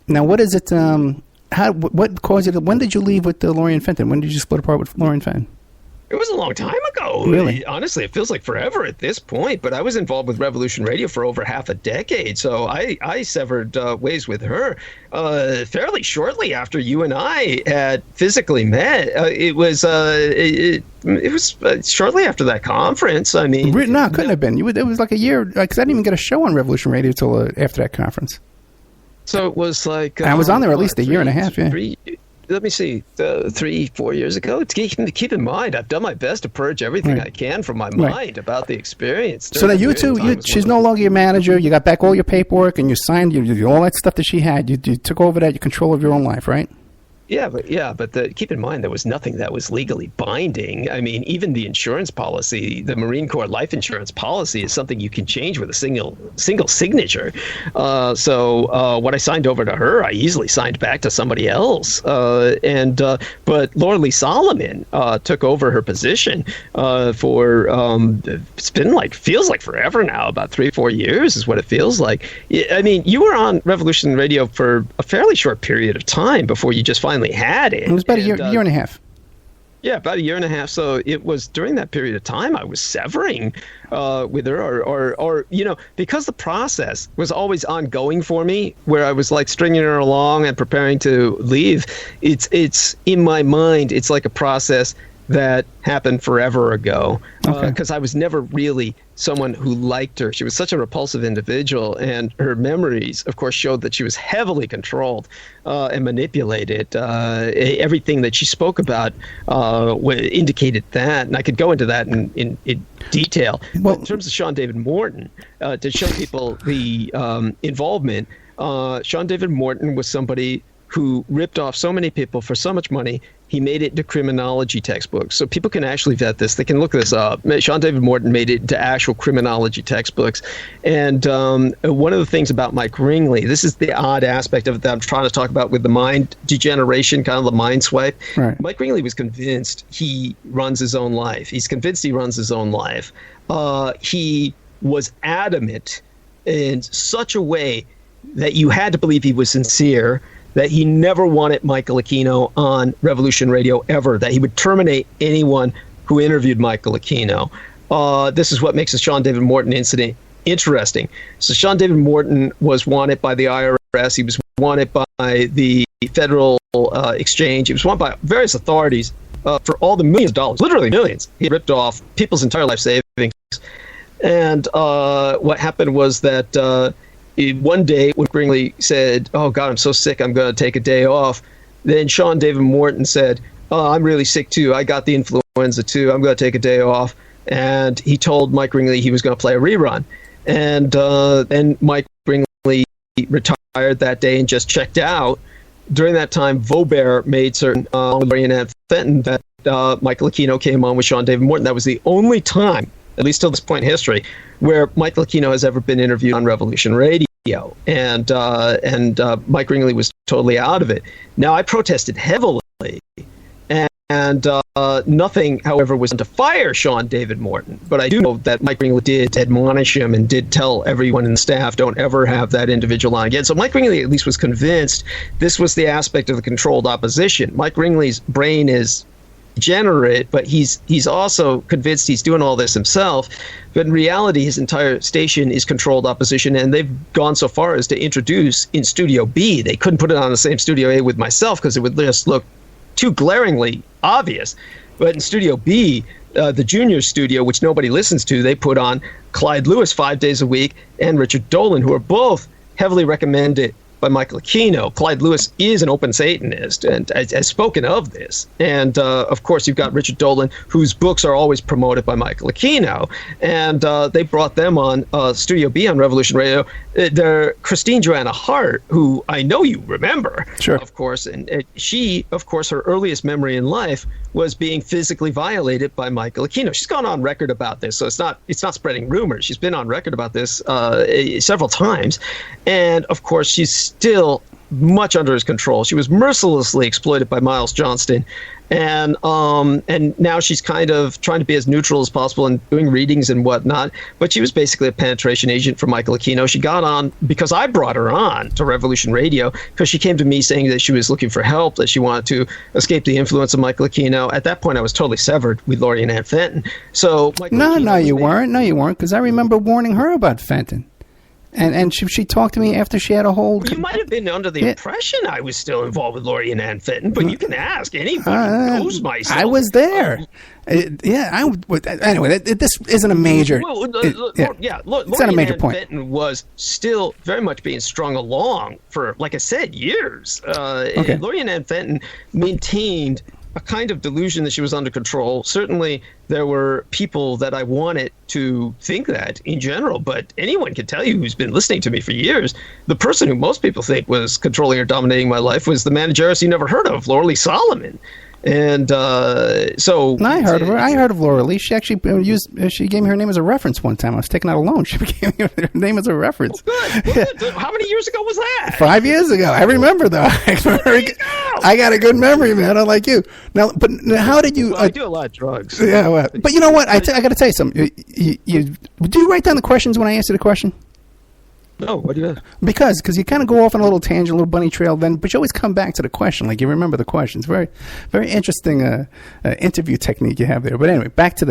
now what is it, what caused it, when did you leave with Lorian Fenton? When did you split apart with Lorian Fenton? It was a long time ago. Really? Honestly, it feels like forever at this point, but I was involved with Revolution Radio for over half a decade, so I severed ways with her fairly shortly after you and I had physically met. It was shortly after that conference. I mean... No, it couldn't have been. It was like a year, because I didn't even get a show on Revolution Radio until after that conference. So it was like... I was on there at least a year and a half, let me see, 3-4 years ago. Keep in mind, I've done my best to purge everything I can from my mind about the experience. So now you two, she's no longer your manager. You got back all your paperwork, and you signed all that stuff that she had. You took over that, your control of your own life, right? Yeah, but keep in mind there was nothing that was legally binding. I mean, even the insurance policy, the Marine Corps life insurance policy, is something you can change with a single signature. So what I signed over to her, I easily signed back to somebody else. But Laura Lee Solomon took over her position for it's been feels like forever now, about 3-4 years is what it feels like. I mean, you were on Revolution Radio for a fairly short period of time before you just finally had it. It was about a year and a half. Yeah, about a year and a half. So it was during that period of time I was severing with her, or because the process was always ongoing for me, where I was like stringing her along and preparing to leave. It's in my mind, it's like a process that happened forever ago, Okay. because I was never really someone who liked her. She was such a repulsive individual, and her memories, of course, showed that she was heavily controlled and manipulated. Everything that she spoke about indicated that, and I could go into that in detail. Well, but in terms of Sean David Morton, to show people the involvement, Sean David Morton was somebody who ripped off so many people for so much money, he made it into criminology textbooks. So people can actually vet this. They can look this up. Sean David Morton made it into actual criminology textbooks. And one of the things about Mike Ringley, this is the odd aspect of it that I'm trying to talk about with the mind degeneration, kind of the mind swipe. Right. Mike Ringley was convinced he runs his own life. He's convinced he runs his own life. He was adamant in such a way that you had to believe he was sincere, that he never wanted Michael Aquino on Revolution Radio ever, that he would terminate anyone who interviewed Michael Aquino. This is what makes the Sean David Morton incident interesting. So Sean David Morton was wanted by the IRS. He was wanted by the Federal Exchange. He was wanted by various authorities for all the millions of dollars, literally millions. He ripped off people's entire life savings. And what happened was that one day when Ringley said, "Oh God, I'm so sick, I'm going to take a day off," then Sean David Morton said, "Oh, I'm really sick too. I got the influenza too. I'm going to take a day off." And he told Mike Ringley he was going to play a rerun. And then Mike Ringley retired that day and just checked out. During that time, Vauber made certain Lori and Fenton that Michael Aquino came on with Sean David Morton. That was the only time, at least till this point in history, where Michael Aquino has ever been interviewed on Revolution Radio. And Mike Ringley was totally out of it. Now, I protested heavily, and nothing, however, was done to fire Sean David Morton. But I do know that Mike Ringley did admonish him and did tell everyone in the staff, don't ever have that individual on again. So Mike Ringley at least was convinced this was the aspect of the controlled opposition. Mike Ringley's brain is degenerate, but he's also convinced he's doing all this himself. But in reality, his entire station is controlled opposition, and they've gone so far as to introduce in Studio B. They couldn't put it on the same Studio A with myself because it would just look too glaringly obvious. But in Studio B, the junior studio, which nobody listens to, they put on Clyde Lewis 5 days a week and Richard Dolan, who are both heavily recommended by Michael Aquino. Clyde Lewis is an open Satanist and has spoken of this. And, of course, you've got Richard Dolan, whose books are always promoted by Michael Aquino. And they brought them on Studio B on Revolution Radio. They're Christine Joanna Hart, who I know you remember, sure, of course. And she, of course, her earliest memory in life was being physically violated by Michael Aquino. She's gone on record about this, so it's not spreading rumors. She's been on record about this several times. And, of course, she's still much under his control. She was mercilessly exploited by Miles Johnston, and now she's kind of trying to be as neutral as possible and doing readings and whatnot. But she was basically a penetration agent for Michael Aquino. She got on because I brought her on to Revolution Radio because she came to me saying that she was looking for help, that she wanted to escape the influence of Michael Aquino. At that point, I was totally severed with Lori and Ann Fenton. So Michael No, you weren't. No, you weren't, because I remember warning her about Fenton. And she talked to me after she had a whole... Well, you might have been under the impression I was still involved with Lori and Ann Fenton, but you can ask anybody who knows myself. I was there. Anyway, this isn't a major... it's not a major point. Fenton was still very much being strung along for, like I said, years. Okay. Lori and Ann Fenton maintained a kind of delusion that she was under control. Certainly, there were people that I wanted to think that in general, but anyone can tell you who's been listening to me for years, the person who most people think was controlling or dominating my life was the manageress you never heard of, Laura Lee Solomon. And so I heard of her. I heard of Laura Lee. She actually she gave me her name as a reference one time. I was taking out a loan. She gave me her name as a reference. Oh, good. Well, how many years ago was that? 5 years ago. I remember though. I got a good memory, man. Unlike you. Now, but how did you? Well, I do a lot of drugs. Yeah, well, but you know what? I got to tell you something. Do you write down the questions when I answer the question? No, what do you? Because you kind of go off on a little tangent, a little bunny trail, then, but you always come back to the question, like you remember the questions. Very, very interesting interview technique you have there. But anyway, back to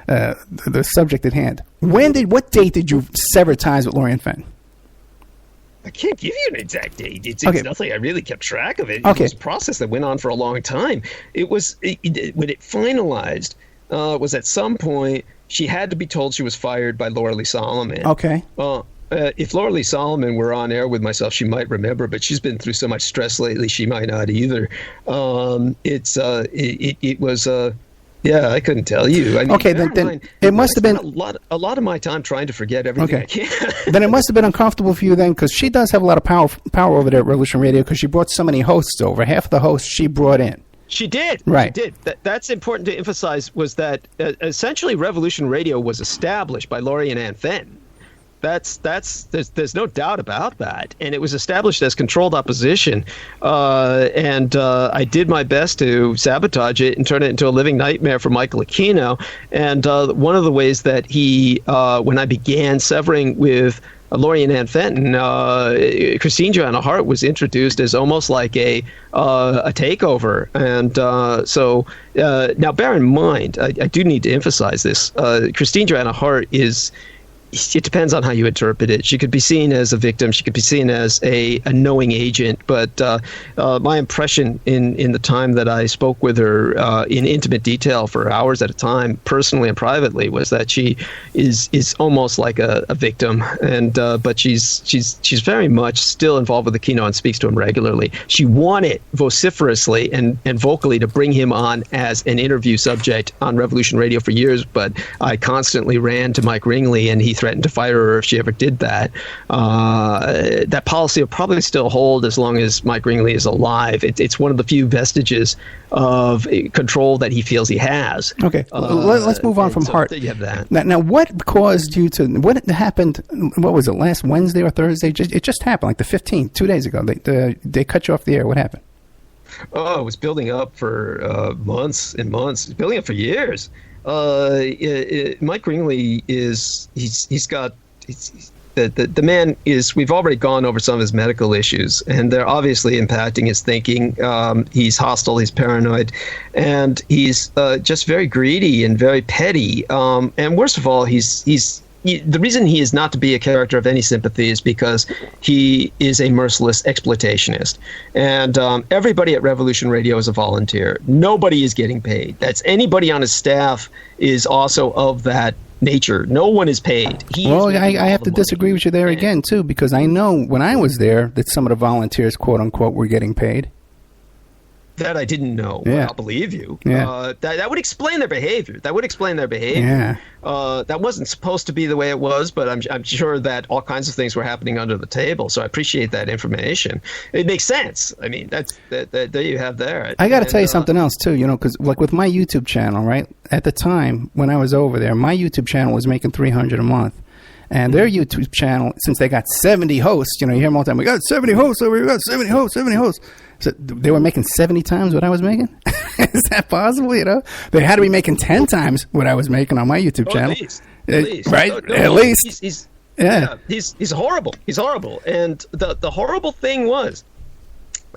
the subject at hand. What date did you sever ties with Lori and Fenton? I can't give you an exact date. It's nothing I really kept track of it. Okay. It was a process that went on for a long time. It was when it finalized was at some point she had to be told she was fired by Laura Lee Solomon. Okay. If Laura Lee Solomon were on air with myself, she might remember, but she's been through so much stress lately, she might not either. It was. Yeah, I couldn't tell you. I mean, okay, then it must have been a lot of my time trying to forget everything I can. Then it must have been uncomfortable for you then, because she does have a lot of power over there at Revolution Radio, because she brought so many hosts over. Half of the hosts she brought in. She did. Right. She did. That's important to emphasize, was that essentially Revolution Radio was established by Laurie and Ann Fenton. There's no doubt about that, and it was established as controlled opposition, and I did my best to sabotage it and turn it into a living nightmare for Michael Aquino. And one of the ways that he, when I began severing with Laurie and Ann Fenton, Christine Joanna Hart was introduced as almost like a takeover, and so now bear in mind, I do need to emphasize this: Christine Joanna Hart is. It depends on how you interpret it. She could be seen as a victim. She could be seen as a knowing agent. But my impression in the time that I spoke with her in intimate detail for hours at a time, personally and privately, was that she is almost like a victim. And but she's very much still involved with Aquino and speaks to him regularly. She wanted vociferously and vocally to bring him on as an interview subject on Revolution Radio for years, but I constantly ran to Mike Ringley, and he threatened to fire her if she ever did that. That policy will probably still hold as long as Mike Ringley is alive. It's one of the few vestiges of control that he feels he has. Okay, let's move on from Hart. You have that. Now, what caused you to? What happened? What was it? Last Wednesday or Thursday? It just happened, like the 15th, 2 days ago. They cut you off the air. What happened? Oh, it was building up for months and months. Building up for years. Mike Ringley the man is, we've already gone over some of his medical issues, and they're obviously impacting his thinking. He's hostile, he's paranoid, and he's just very greedy and very petty. And worst of all, the reason he is not to be a character of any sympathy is because he is a merciless exploitationist. And everybody at Revolution Radio is a volunteer. Nobody is getting paid. That's anybody on his staff is also of that nature. No one is paid. I have to disagree with you there again, too, because I know when I was there that some of the volunteers, quote unquote, were getting paid. That I didn't know. Yeah. I'll believe you. Yeah. That would explain their behavior. Yeah. That wasn't supposed to be the way it was, but I'm sure that all kinds of things were happening under the table. So I appreciate that information. It makes sense. I mean, there you have there. I got to tell you something else too. Because like with my YouTube channel, right? At the time when I was over there, my YouTube channel was making $300 a month. And their YouTube channel, since they got 70 hosts, you hear them all the time, we got 70 hosts over here, we got 70 hosts. So they were making 70 times what I was making? Is that possible, They had to be making 10 times what I was making on my YouTube channel. At least. Right? No, at least. He's horrible. He's horrible. And the horrible thing was,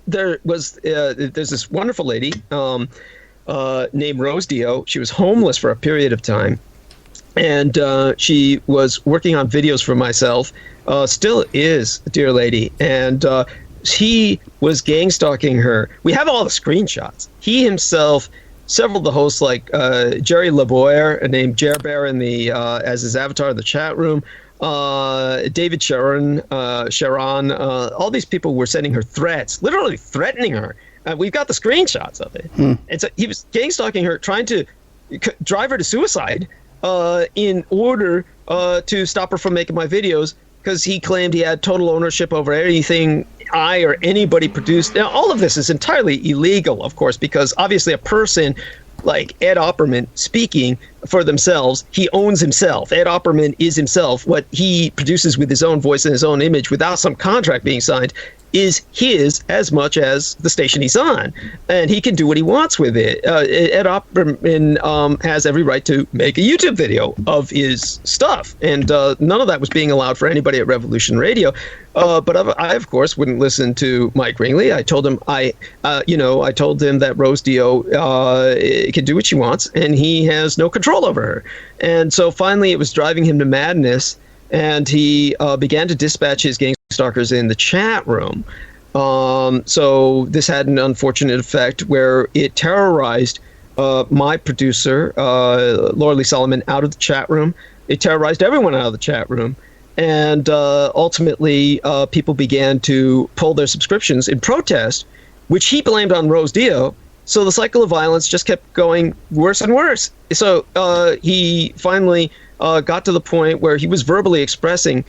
there's this wonderful lady named Rose Dio. She was homeless for a period of time. And she was working on videos for myself, still is, dear lady. And he was gang stalking her. We have all the screenshots. He himself, several of the hosts, like Jerry LeBoyer, named Jer Bear as his avatar in the chat room, David Sharon, all these people were sending her threats, literally threatening her. We've got the screenshots of it. And so he was gang stalking her, trying to drive her to suicide. In order to stop her from making my videos, because he claimed he had total ownership over anything I or anybody produced. Now, all of this is entirely illegal, of course, because obviously a person like Ed Opperman speaking for themselves, he owns himself. Ed Opperman is himself. What he produces with his own voice and his own image without some contract being signed is his as much as the station he's on, and he can do what he wants with it. Ed Opperman has every right to make a YouTube video of his stuff, and none of that was being allowed for anybody at Revolution Radio. But I, of course, wouldn't listen to Mike Ringley. I told him I told him that Rose Dio can do what she wants, and he has no control over her. And so finally, it was driving him to madness, and he began to dispatch his gang stalkers in the chat room. So this had an unfortunate effect where it terrorized my producer, Laura Lee Solomon, out of the chat room. It terrorized everyone out of the chat room. And ultimately, people began to pull their subscriptions in protest, which he blamed on Rose Dio. So the cycle of violence just kept going worse and worse. So he finally got to the point where he was verbally expressing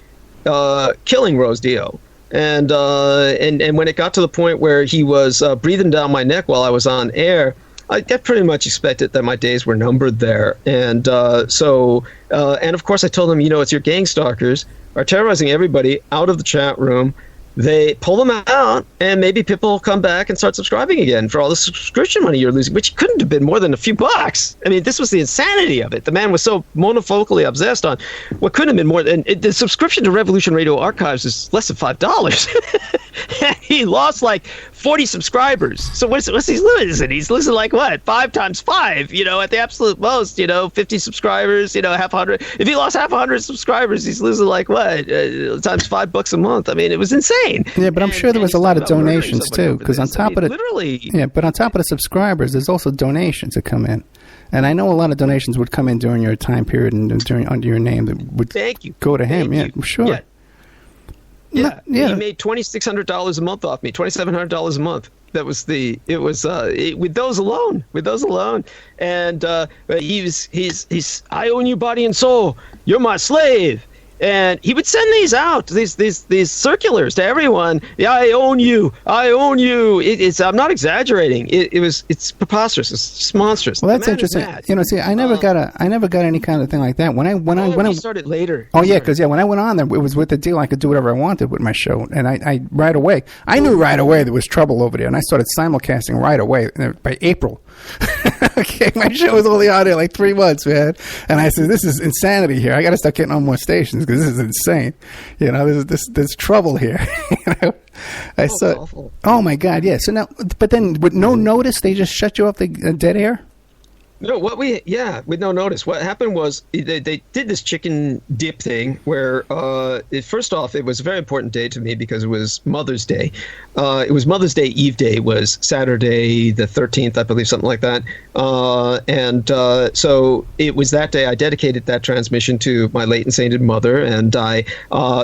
killing Rose Dio. And when it got to the point where he was breathing down my neck while I was on air, I pretty much expected that my days were numbered there. And and of course I told him, it's your gang stalkers are terrorizing everybody out of the chat room. They pull them out, and maybe people will come back and start subscribing again for all the subscription money you're losing, which couldn't have been more than a few bucks. I mean, this was the insanity of it. The man was so monofocally obsessed on what couldn't have been more than the subscription to Revolution Radio Archives is less than $5. He lost like 40 subscribers. So what's he losing? He's losing like what? 5 times 5, at the absolute most, 50 subscribers, half 100. If he lost half 100 subscribers, he's losing like what? Times $5 a month. I mean, it was insane. Yeah, but I'm sure there was a lot of donations too, because on top of the but on top of the subscribers, there's also donations that come in. And I know a lot of donations would come in during your time period and under your name that would go to him. Yeah, sure. Yeah, he made $2,600 a month off me, $2,700 a month. That was with those alone. And he's I own you body and soul. You're my slave. And he would send these out, these circulars to everyone. Yeah, I own you. I'm not exaggerating. It's preposterous. It's just monstrous. Well, that's interesting. See, I never got any kind of thing like that. When I started later. Oh yeah, because when I went on there, it was with the deal I could do whatever I wanted with my show, and I right away I knew right away there was trouble over there, and I started simulcasting right away by April. Okay, my show was only on there like 3 months, man, and I said, this is insanity here. I got to start getting on more stations because this is insane. There's trouble here. I saw. Awful. Oh my God, yeah. So now, but then with no notice, they just shut you off the dead air. No, with no notice. What happened was they did this chicken dip thing where, first off, it was a very important day to me because it was Mother's Day. It was Mother's Day Eve day, was Saturday the 13th, I believe, something like that. So it was that day I dedicated that transmission to my late and sainted mother, and I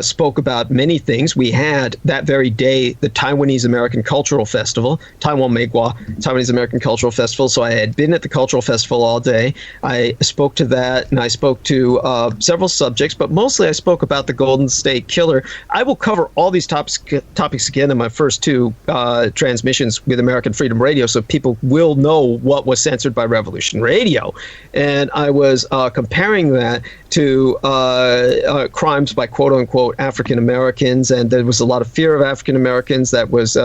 spoke about many things. We had that very day the Taiwanese American Cultural Festival, Taiwan Meigua, Taiwanese American Cultural Festival. So I had been at the Cultural Festival all day. I spoke to that, and I spoke to several subjects, but mostly I spoke about the Golden State Killer. I will cover all these topics again in my first 2 transmissions with American Freedom Radio, so people will know what was censored by Revolution Radio. And I was comparing that to crimes by quote-unquote African Americans, and there was a lot of fear of African Americans that was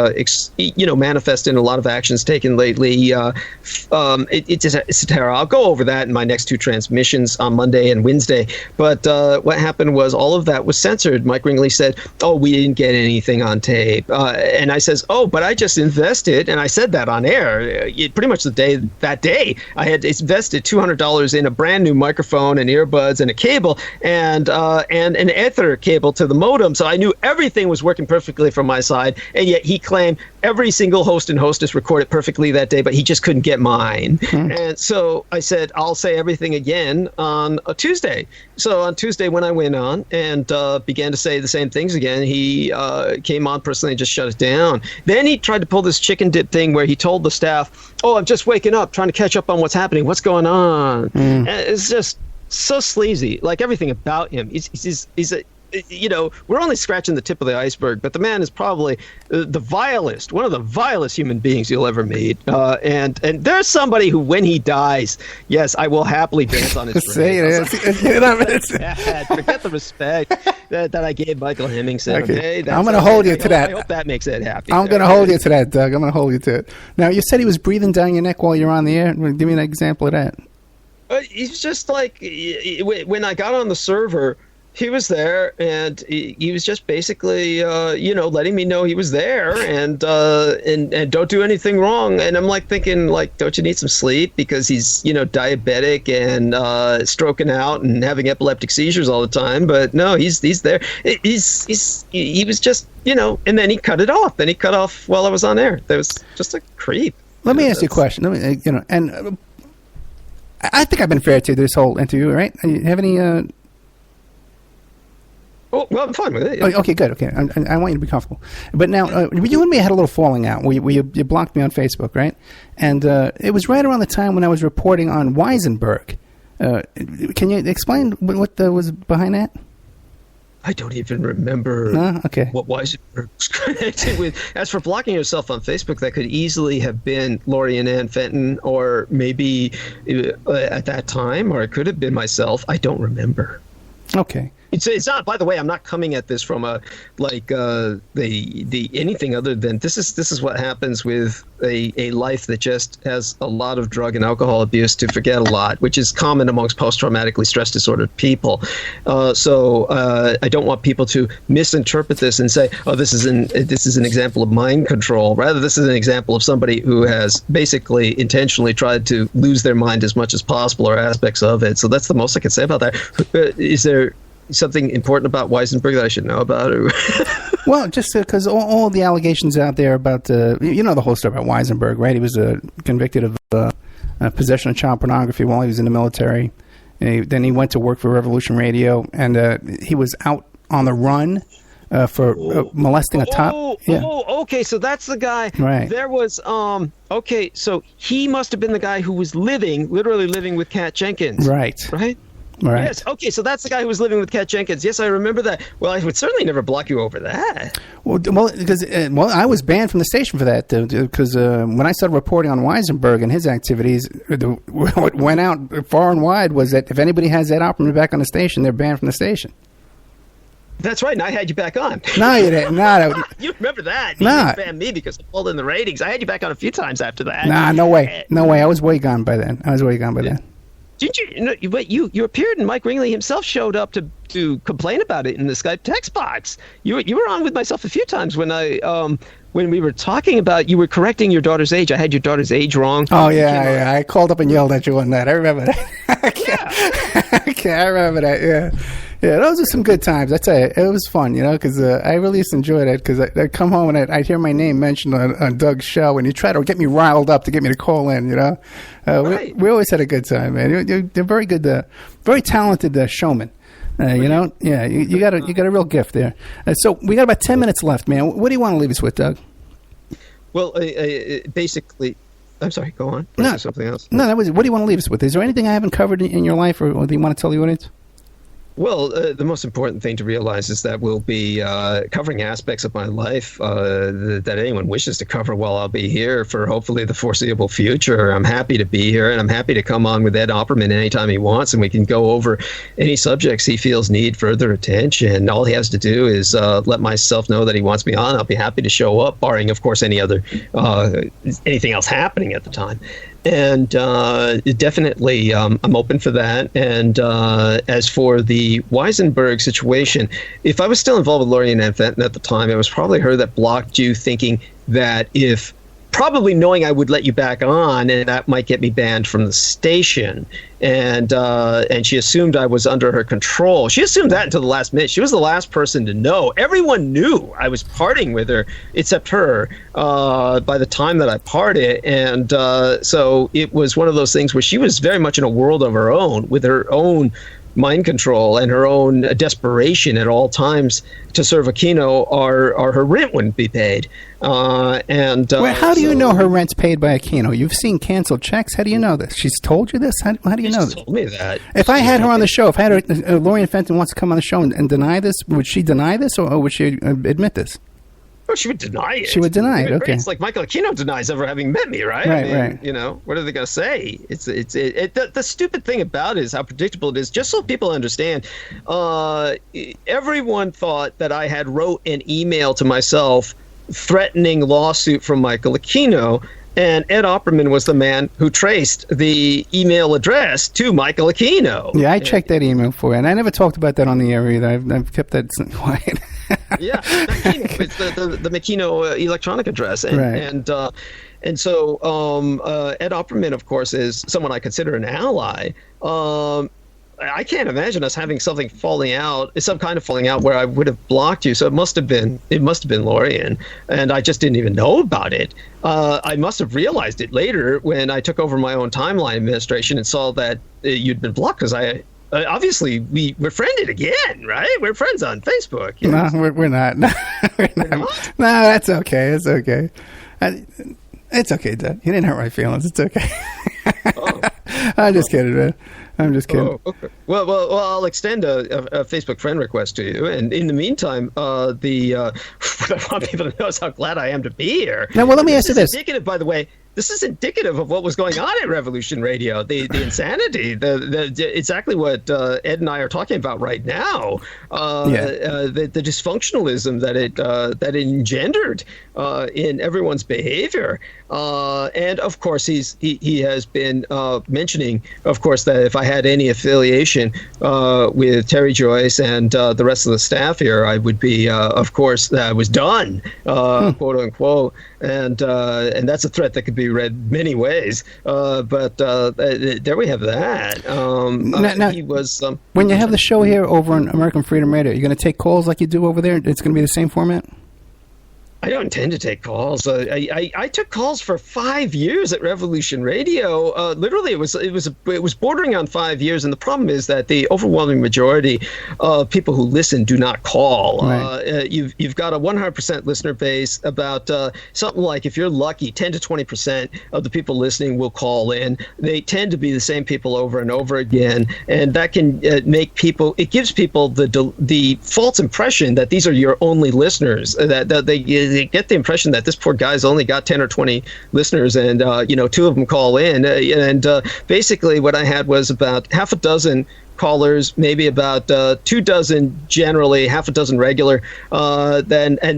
manifested in a lot of actions taken lately. It's a terror. I'll go over that in my next 2 transmissions on Monday and Wednesday. But what happened was all of that was censored. Mike Ringley said, "Oh, we didn't get anything on tape," and I says, "Oh, but I just invested," and I said that on air. Pretty much that day, I had invested $200 in a brand new microphone and earbuds and a cable and an ether cable to the modem. So I knew everything was working perfectly from my side, and yet he claimed every single host and hostess recorded perfectly that day, but he just couldn't get mine. And so I said, I'll say everything again on a Tuesday. So on Tuesday when I went on and began to say the same things again, he came on personally and just shut it down. Then he tried to pull this chicken dip thing where he told the staff, "Oh, I'm just waking up, trying to catch up on what's happening. What's going on?" And it's just so sleazy, like everything about him. He's we're only scratching the tip of the iceberg, but the man is probably one of the vilest human beings you'll ever meet. And there's somebody who, when he dies, yes, I will happily dance on his grave. Forget the respect that I gave Michael Hemmingsen. Okay, I'm going to hold you to that. I hope that makes Ed happy. I'm going to hold you to that, Doug. I'm going to hold you to it. Now, you said he was breathing down your neck while you're on the air. Give me an example of that. He's just like, when I got on the server, He was there, and he was just basically, letting me know he was there, and don't do anything wrong. And I'm like thinking, like, don't you need some sleep because he's, diabetic and stroking out and having epileptic seizures all the time. But no, he's there. He was just, and then he cut it off. Then he cut off while I was on air. That was just a creep. Let me ask you a question. I think I've been fair to this whole interview, right? You have any? Oh, well, I'm fine with it. Yeah. Okay, good. Okay, I want you to be comfortable. But now, you and me had a little falling out. You blocked me on Facebook, right? And it was right around the time when I was reporting on Weisenberg. Can you explain what was behind that? I don't even remember what Weisenberg was connected with. As for blocking yourself on Facebook, that could easily have been Lori and Ann Fenton, or maybe at that time, or it could have been myself. I don't remember. Okay. It's not. By the way, I'm not coming at this from the anything other than this is what happens with a life that just has a lot of drug and alcohol abuse to forget a lot, which is common amongst post-traumatically stress disordered people. So I don't want people to misinterpret this and say, "Oh, this is an example of mind control." Rather, this is an example of somebody who has basically intentionally tried to lose their mind as much as possible, or aspects of it. So that's the most I can say about that. Is there something important about Weisenberg that I should know about? Well, just because all the allegations out there about, the whole story about Weisenberg, right? He was convicted of possession of child pornography while he was in the military. Then he went to work for Revolution Radio, and he was out on the run for molesting a top. Okay, so that's the guy. Right. There was, okay, so he must have been the guy who was literally living with Kat Jenkins. Right. Right? Right. Yes. Okay. So that's the guy who was living with Kat Jenkins. Yes, I remember that. Well, I would certainly never block you over that. Well, because I was banned from the station for that because when I started reporting on Weisenberg and his activities, what went out far and wide was that if anybody has Ed Opperman back on the station, they're banned from the station. That's right, and I had you back on. No, you didn't. You remember that. You didn't ban me because I pulled in the ratings. I had you back on a few times after that. Nah, no way. No way. I was way gone by then. Didn't you? But you appeared, and Mike Ringley himself showed up to complain about it in the Skype text box. You were on with myself a few times when when we were talking about, you were correcting your daughter's age. I had your daughter's age wrong. Oh yeah. I called up and yelled at you on that. I remember that. I remember that. Yeah. Yeah, those are some good times. I tell you, it was fun, because I really used to enjoy that because I'd come home and I'd hear my name mentioned on Doug's show, and he'd try to get me riled up to get me to call in, Right. We always had a good time, man. You're very good, very talented showman. Yeah, you got a real gift there. So we got about 10 minutes left, man. What do you want to leave us with, Doug? Well, basically, I'm sorry, go on. No, something else. No, that was. What do you want to leave us with? Is there anything I haven't covered in your life, or do you want to tell the audience? Well, the most important thing to realize is that we'll be covering aspects of my life that anyone wishes to cover while I'll be here for hopefully the foreseeable future. I'm happy to be here, and I'm happy to come on with Ed Opperman anytime he wants, and we can go over any subjects he feels need further attention. All he has to do is let myself know that he wants me on. I'll be happy to show up, barring, of course, anything else happening at the time. And definitely, I'm open for that. And as for the Weisenberg situation, if I was still involved with Lori and Ann Fenton at the time, it was probably her that blocked you, thinking that probably knowing I would let you back on, and that might get me banned from the station. And she assumed I was under her control. She assumed that until the last minute. She was the last person to know. Everyone knew I was parting with her, except her, by the time that I parted. And so it was one of those things where she was very much in a world of her own, with her own mind control and her own desperation at all times to serve Aquino, or her rent wouldn't be paid. How do you know her rent's paid by Aquino? You've seen canceled checks. How do you know this? She's told you this? How do you know this? She told me that. If I had her on the show, if I had Lori and Fenton wants to come on the show and deny this, would she deny this, or would she admit this? Oh, she would deny it. She would deny it. Okay. It's like Michael Aquino denies ever having met me, right? Right. What are they going to say? The stupid thing about it is how predictable it is. Just so people understand, everyone thought that I had wrote an email to myself threatening lawsuit from Michael Aquino. And Ed Opperman was the man who traced the email address to Michael Aquino. Yeah, I checked that email for you, and I never talked about that on the air either. I've kept that quiet. Yeah, it's the Makino electronic address, and so Ed Opperman, of course, is someone I consider an ally. I can't imagine us having some kind of falling out where I would have blocked you. So it must have been Lorian, and I just didn't even know about it. I must have realized it later when I took over my own timeline administration and saw that you'd been blocked, because obviously we're friended again, right? We're friends on Facebook. Yes. No, we're not. No, we're not. No, that's okay. It's okay. It's okay, Dad. You didn't hurt my feelings. It's okay. Oh. I'm just kidding, man. I'm just kidding. Oh, okay. Well, I'll extend a Facebook friend request to you, and in the meantime, what I want people to know is how glad I am to be here. Now, well, let me ask you this. Indicative, by the way. This is indicative of what was going on at Revolution Radio, the insanity, the exactly what Ed and I are talking about right now, the dysfunctionalism that it engendered in everyone's behavior, and of course he has been mentioning, of course, that if I had any affiliation with Terry Joyce and the rest of the staff here, I would be, of course, that I was done, quote unquote, and that's a threat that could be read many ways, but there we have that. Now, he was. When you have the show here over on American Freedom Radio, you're going to take calls like you do over there? It's going to be the same format? I don't intend to take calls. I took calls for 5 years at Revolution Radio. Literally, it was bordering on 5 years, and the problem is that the overwhelming majority of people who listen do not call. Right. You've got a 100% listener base. About something like, if you're lucky, 10 to 20% of the people listening will call in. They tend to be the same people over and over again, and that can make people. It gives people the false impression that these are your only listeners. That they get the impression that this poor guy's only got 10 or 20 listeners, and two of them call in, and basically what I had was about half a dozen callers, maybe about 24 generally, half a dozen regular, and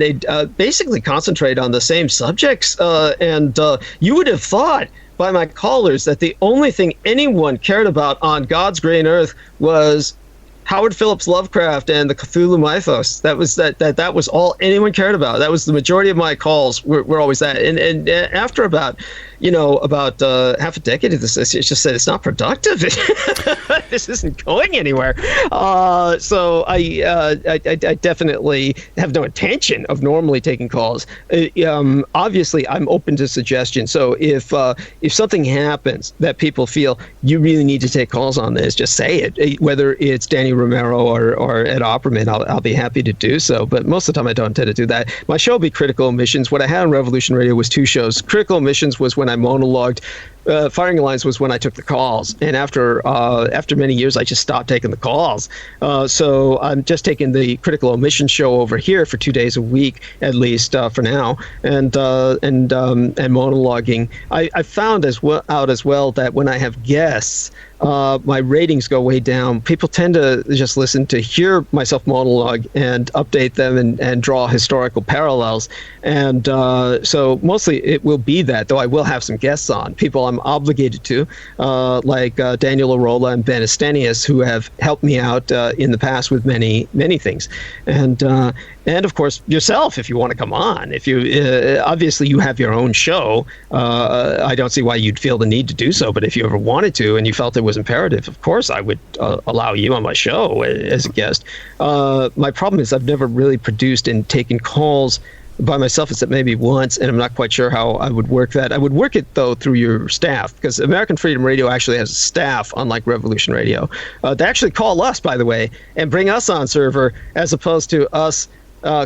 they basically concentrate on the same subjects, and you would have thought by my callers that the only thing anyone cared about on God's green earth was Howard Phillips Lovecraft and the Cthulhu mythos. That was all anyone cared about. That was the majority of my calls were always that. And after about half a decade of this, it's just said it's not productive. This isn't going anywhere. So I definitely have no intention of normally taking calls. Obviously, I'm open to suggestions. So if something happens that people feel you really need to take calls on this, just say it. Whether it's Danny Romero or Ed Opperman, I'll be happy to do so. But most of the time, I don't intend to do that. My show will be Critical Omissions. What I had on Revolution Radio was 2 shows. Critical Omissions was when I monologued. Firing Lines was when I took the calls, and after many years, I just stopped taking the calls. So I'm just taking the Critical Omission show over here for 2 days a week, at least for now, and monologuing. I found out as well that when I have guests, my ratings go way down. People tend to just listen to hear myself monologue and update them and draw historical parallels. And so mostly it will be that, though I will have some guests on, people I'm obligated to, like Daniel Arola and Ben Estenius, who have helped me out in the past with many, many things. And of course, yourself, if you want to come on. If you obviously you have your own show, I don't see why you'd feel the need to do so. But if you ever wanted to and you felt it was imperative, of course, I would allow you on my show as a guest. My problem is I've never really produced and taken calls by myself, except maybe once, and I'm not quite sure how I would work that. I would work it, though, through your staff, because American Freedom Radio actually has a staff, unlike Revolution Radio. They actually call us, by the way, and bring us on server, as opposed to us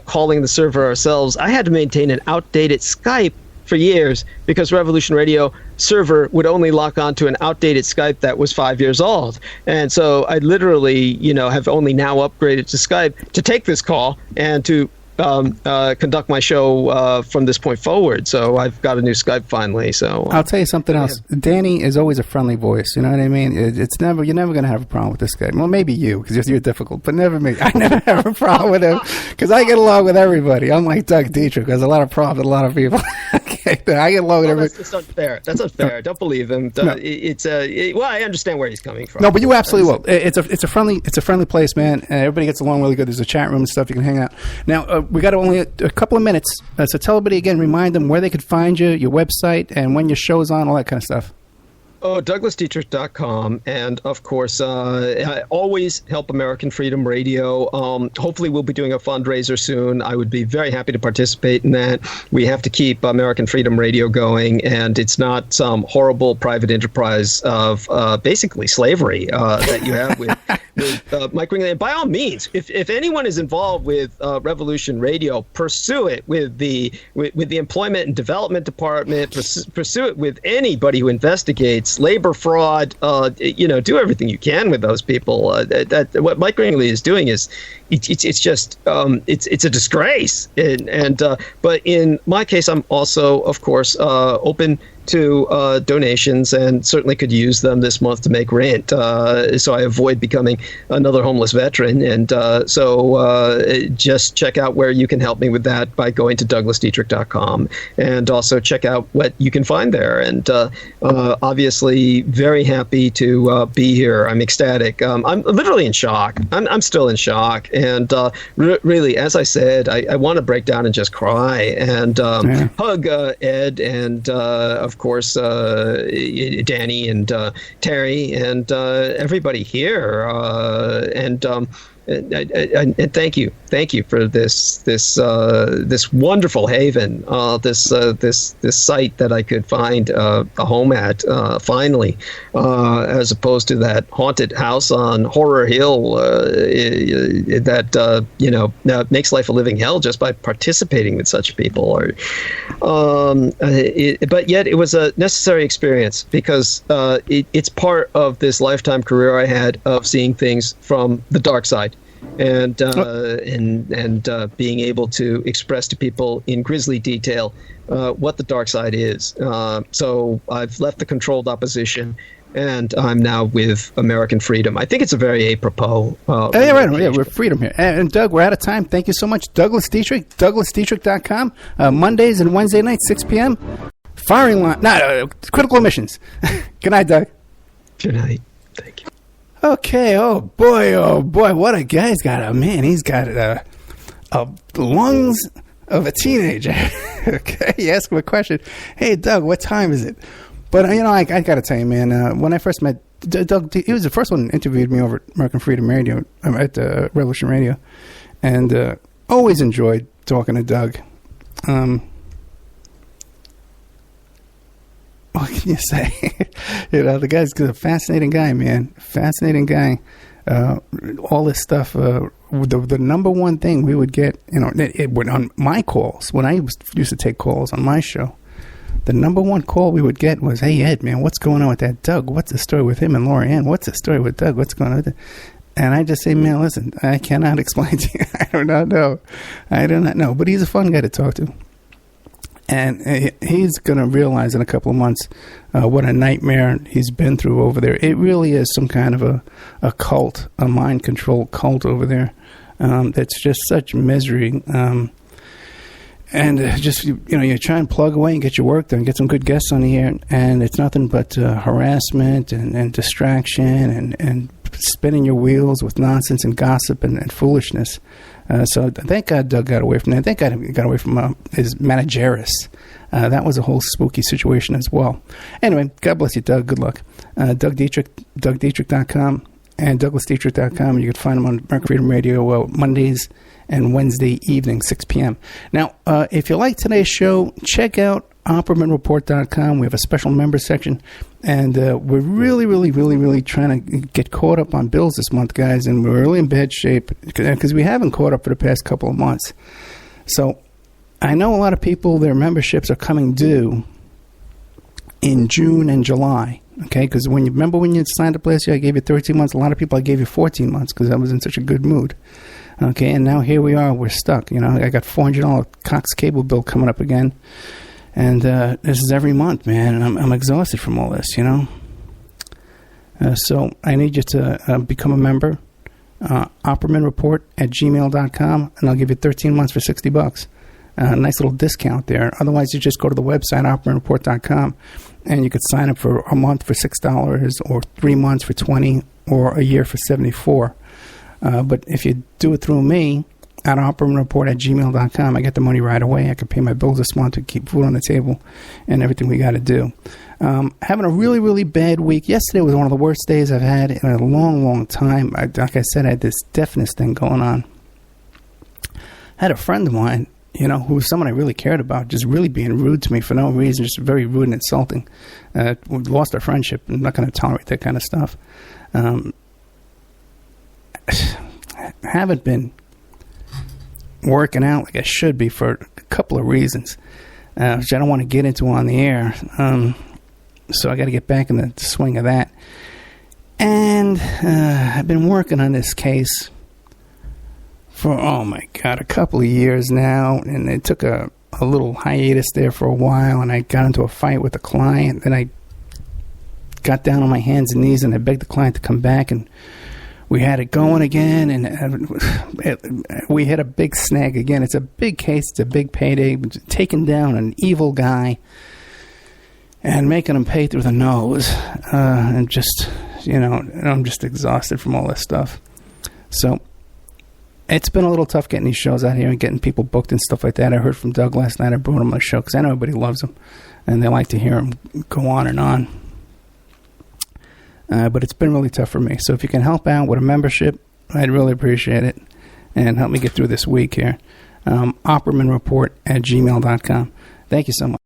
calling the server ourselves. I had to maintain an outdated Skype for years because Revolution Radio server would only lock onto an outdated Skype that was 5 years old. And so I literally, have only now upgraded to Skype to take this call and to conduct my show from this point forward. So I've got a new Skype finally. So I'll tell you something else. Danny is always a friendly voice. You know what I mean? You're never going to have a problem with this guy. Well, maybe you, because you're difficult, but never me. I never have a problem with him because I get along with everybody. I'm like Doug Dietrich. There's a lot of problems with a lot of people. I get along with everybody. That's unfair. That's unfair. Don't believe him. No. Well, I understand where he's coming from. No, but you absolutely will. It's a friendly place, man. Everybody gets along really good. There's a chat room and stuff. You can hang out. Now, we got only a couple of minutes, so tell everybody again, remind them where they could find you, your website, and when your show's on, all that kind of stuff. Oh, DouglasDietrich.com, and of course, I always help American Freedom Radio. Hopefully, we'll be doing a fundraiser soon. I would be very happy to participate in that. We have to keep American Freedom Radio going, and it's not some horrible private enterprise of basically slavery that you have with Mike Ringley. And by all means, if anyone is involved with Revolution Radio, pursue it with the Employment and Development Department. Pursue it with anybody who investigates labor fraud. Do everything you can with those people. What Mike Ringley is doing is it's just it's a disgrace. But in my case, I'm also, of course, open to donations, and certainly could use them this month to make rent, so I avoid becoming another homeless veteran. And so just check out where you can help me with that by going to DouglasDietrich.com, and also check out what you can find there. And obviously very happy to be here. I'm ecstatic. I'm literally in shock. I'm still in shock. And really, as I said, I want to break down and just cry and hug Ed and of course, Danny and Terry and everybody here, and thank you for this wonderful haven, this site that I could find a home at finally, as opposed to that haunted house on Horror Hill that makes life a living hell just by participating with such people. But yet it was a necessary experience because it's part of this lifetime career I had of seeing things from the dark side. And being able to express to people in grisly detail what the dark side is. So I've left the controlled opposition, and I'm now with American Freedom. I think it's a very apropos. We're Freedom here. And Doug, we're out of time. Thank you so much. Douglas Dietrich, DouglasDietrich.com, Mondays and Wednesday nights, 6 p.m. Firing line. Critical Emissions. Good night, Doug. Good night. Thank you. Okay, oh boy, what a guy. He's got he's got lungs of a teenager. Okay, you ask him a question. Hey, Doug, what time is it? But, I got to tell you, man, when I first met Doug, he was the first one who interviewed me over at American Freedom Radio, at Revolution Radio, and always enjoyed talking to Doug. What can you say? The guy's a fascinating guy, man. Fascinating guy. All this stuff. The number one thing we would get, on my calls, when I used to take calls on my show, the number one call we would get was, "Hey, Ed, man, what's going on with that Doug? What's the story with him and Laura Ann? What's the story with Doug? What's going on with it?" And I just say, "Man, listen, I cannot explain to you. I do not know. But he's a fun guy to talk to. And he's going to realize in a couple of months what a nightmare he's been through over there. It really is some kind of a cult, a mind control cult over there. That's just such misery. And you try and plug away and get your work done, get some good guests on the air, and it's nothing but harassment and distraction and spinning your wheels with nonsense and gossip and foolishness. So thank God Doug got away from that. Thank God he got away from his manageress. That was a whole spooky situation as well. Anyway, God bless you, Doug. Good luck. Doug Dietrich, DougDietrich.com and DouglasDietrich.com. You can find him on American Freedom Radio Mondays and Wednesday evening, 6 p.m. Now, if you like today's show, check out OppermanReport.com. We have a special member section, and we're really trying to get caught up on bills this month, guys, and we're really in bad shape because we haven't caught up for the past couple of months. So I know a lot of people, their memberships are coming due in June and July. Okay, because remember when you signed up last year, I gave you 13 months. A lot of people I gave you 14 months because I was in such a good mood. Okay, and now here we are. We're stuck. I got $400 Cox cable bill coming up again, and this is every month, man. And I'm exhausted from all this. So I need you to become a member. OppermanReport@gmail.com, and I'll give you 13 months for $60. Nice little discount there. Otherwise, you just go to the website, OppermanReport.com, and you could sign up for a month for $6, or 3 months for $20, or a year for $74. But if you do it through me, at OppermanReport@gmail.com, I get the money right away. I can pay my bills this month to keep food on the table and everything we got to do. Having a really, really bad week. Yesterday was one of the worst days I've had in a long, long time. Like I said, I had this deafness thing going on. I had a friend of mine, who was someone I really cared about, just really being rude to me for no reason, just very rude and insulting. We lost our friendship. I'm not going to tolerate that kind of stuff. I haven't been working out like I should be for a couple of reasons, which I don't want to get into on the air. So I got to get back in the swing of that. And I've been working on this case for, a couple of years now. And it took a little hiatus there for a while. And I got into a fight with a client. Then I got down on my hands and knees and I begged the client to come back. And we had it going again. And we hit a big snag again. It's a big case. It's a big payday. Taking down an evil guy and making him pay through the nose. And just, I'm just exhausted from all this stuff. So it's been a little tough getting these shows out here and getting people booked and stuff like that. I heard from Doug last night. I brought him on the show because I know everybody loves him. And they like to hear him go on and on. But it's been really tough for me. So if you can help out with a membership, I'd really appreciate it. And help me get through this week here. OppermanReport@gmail.com. Thank you so much.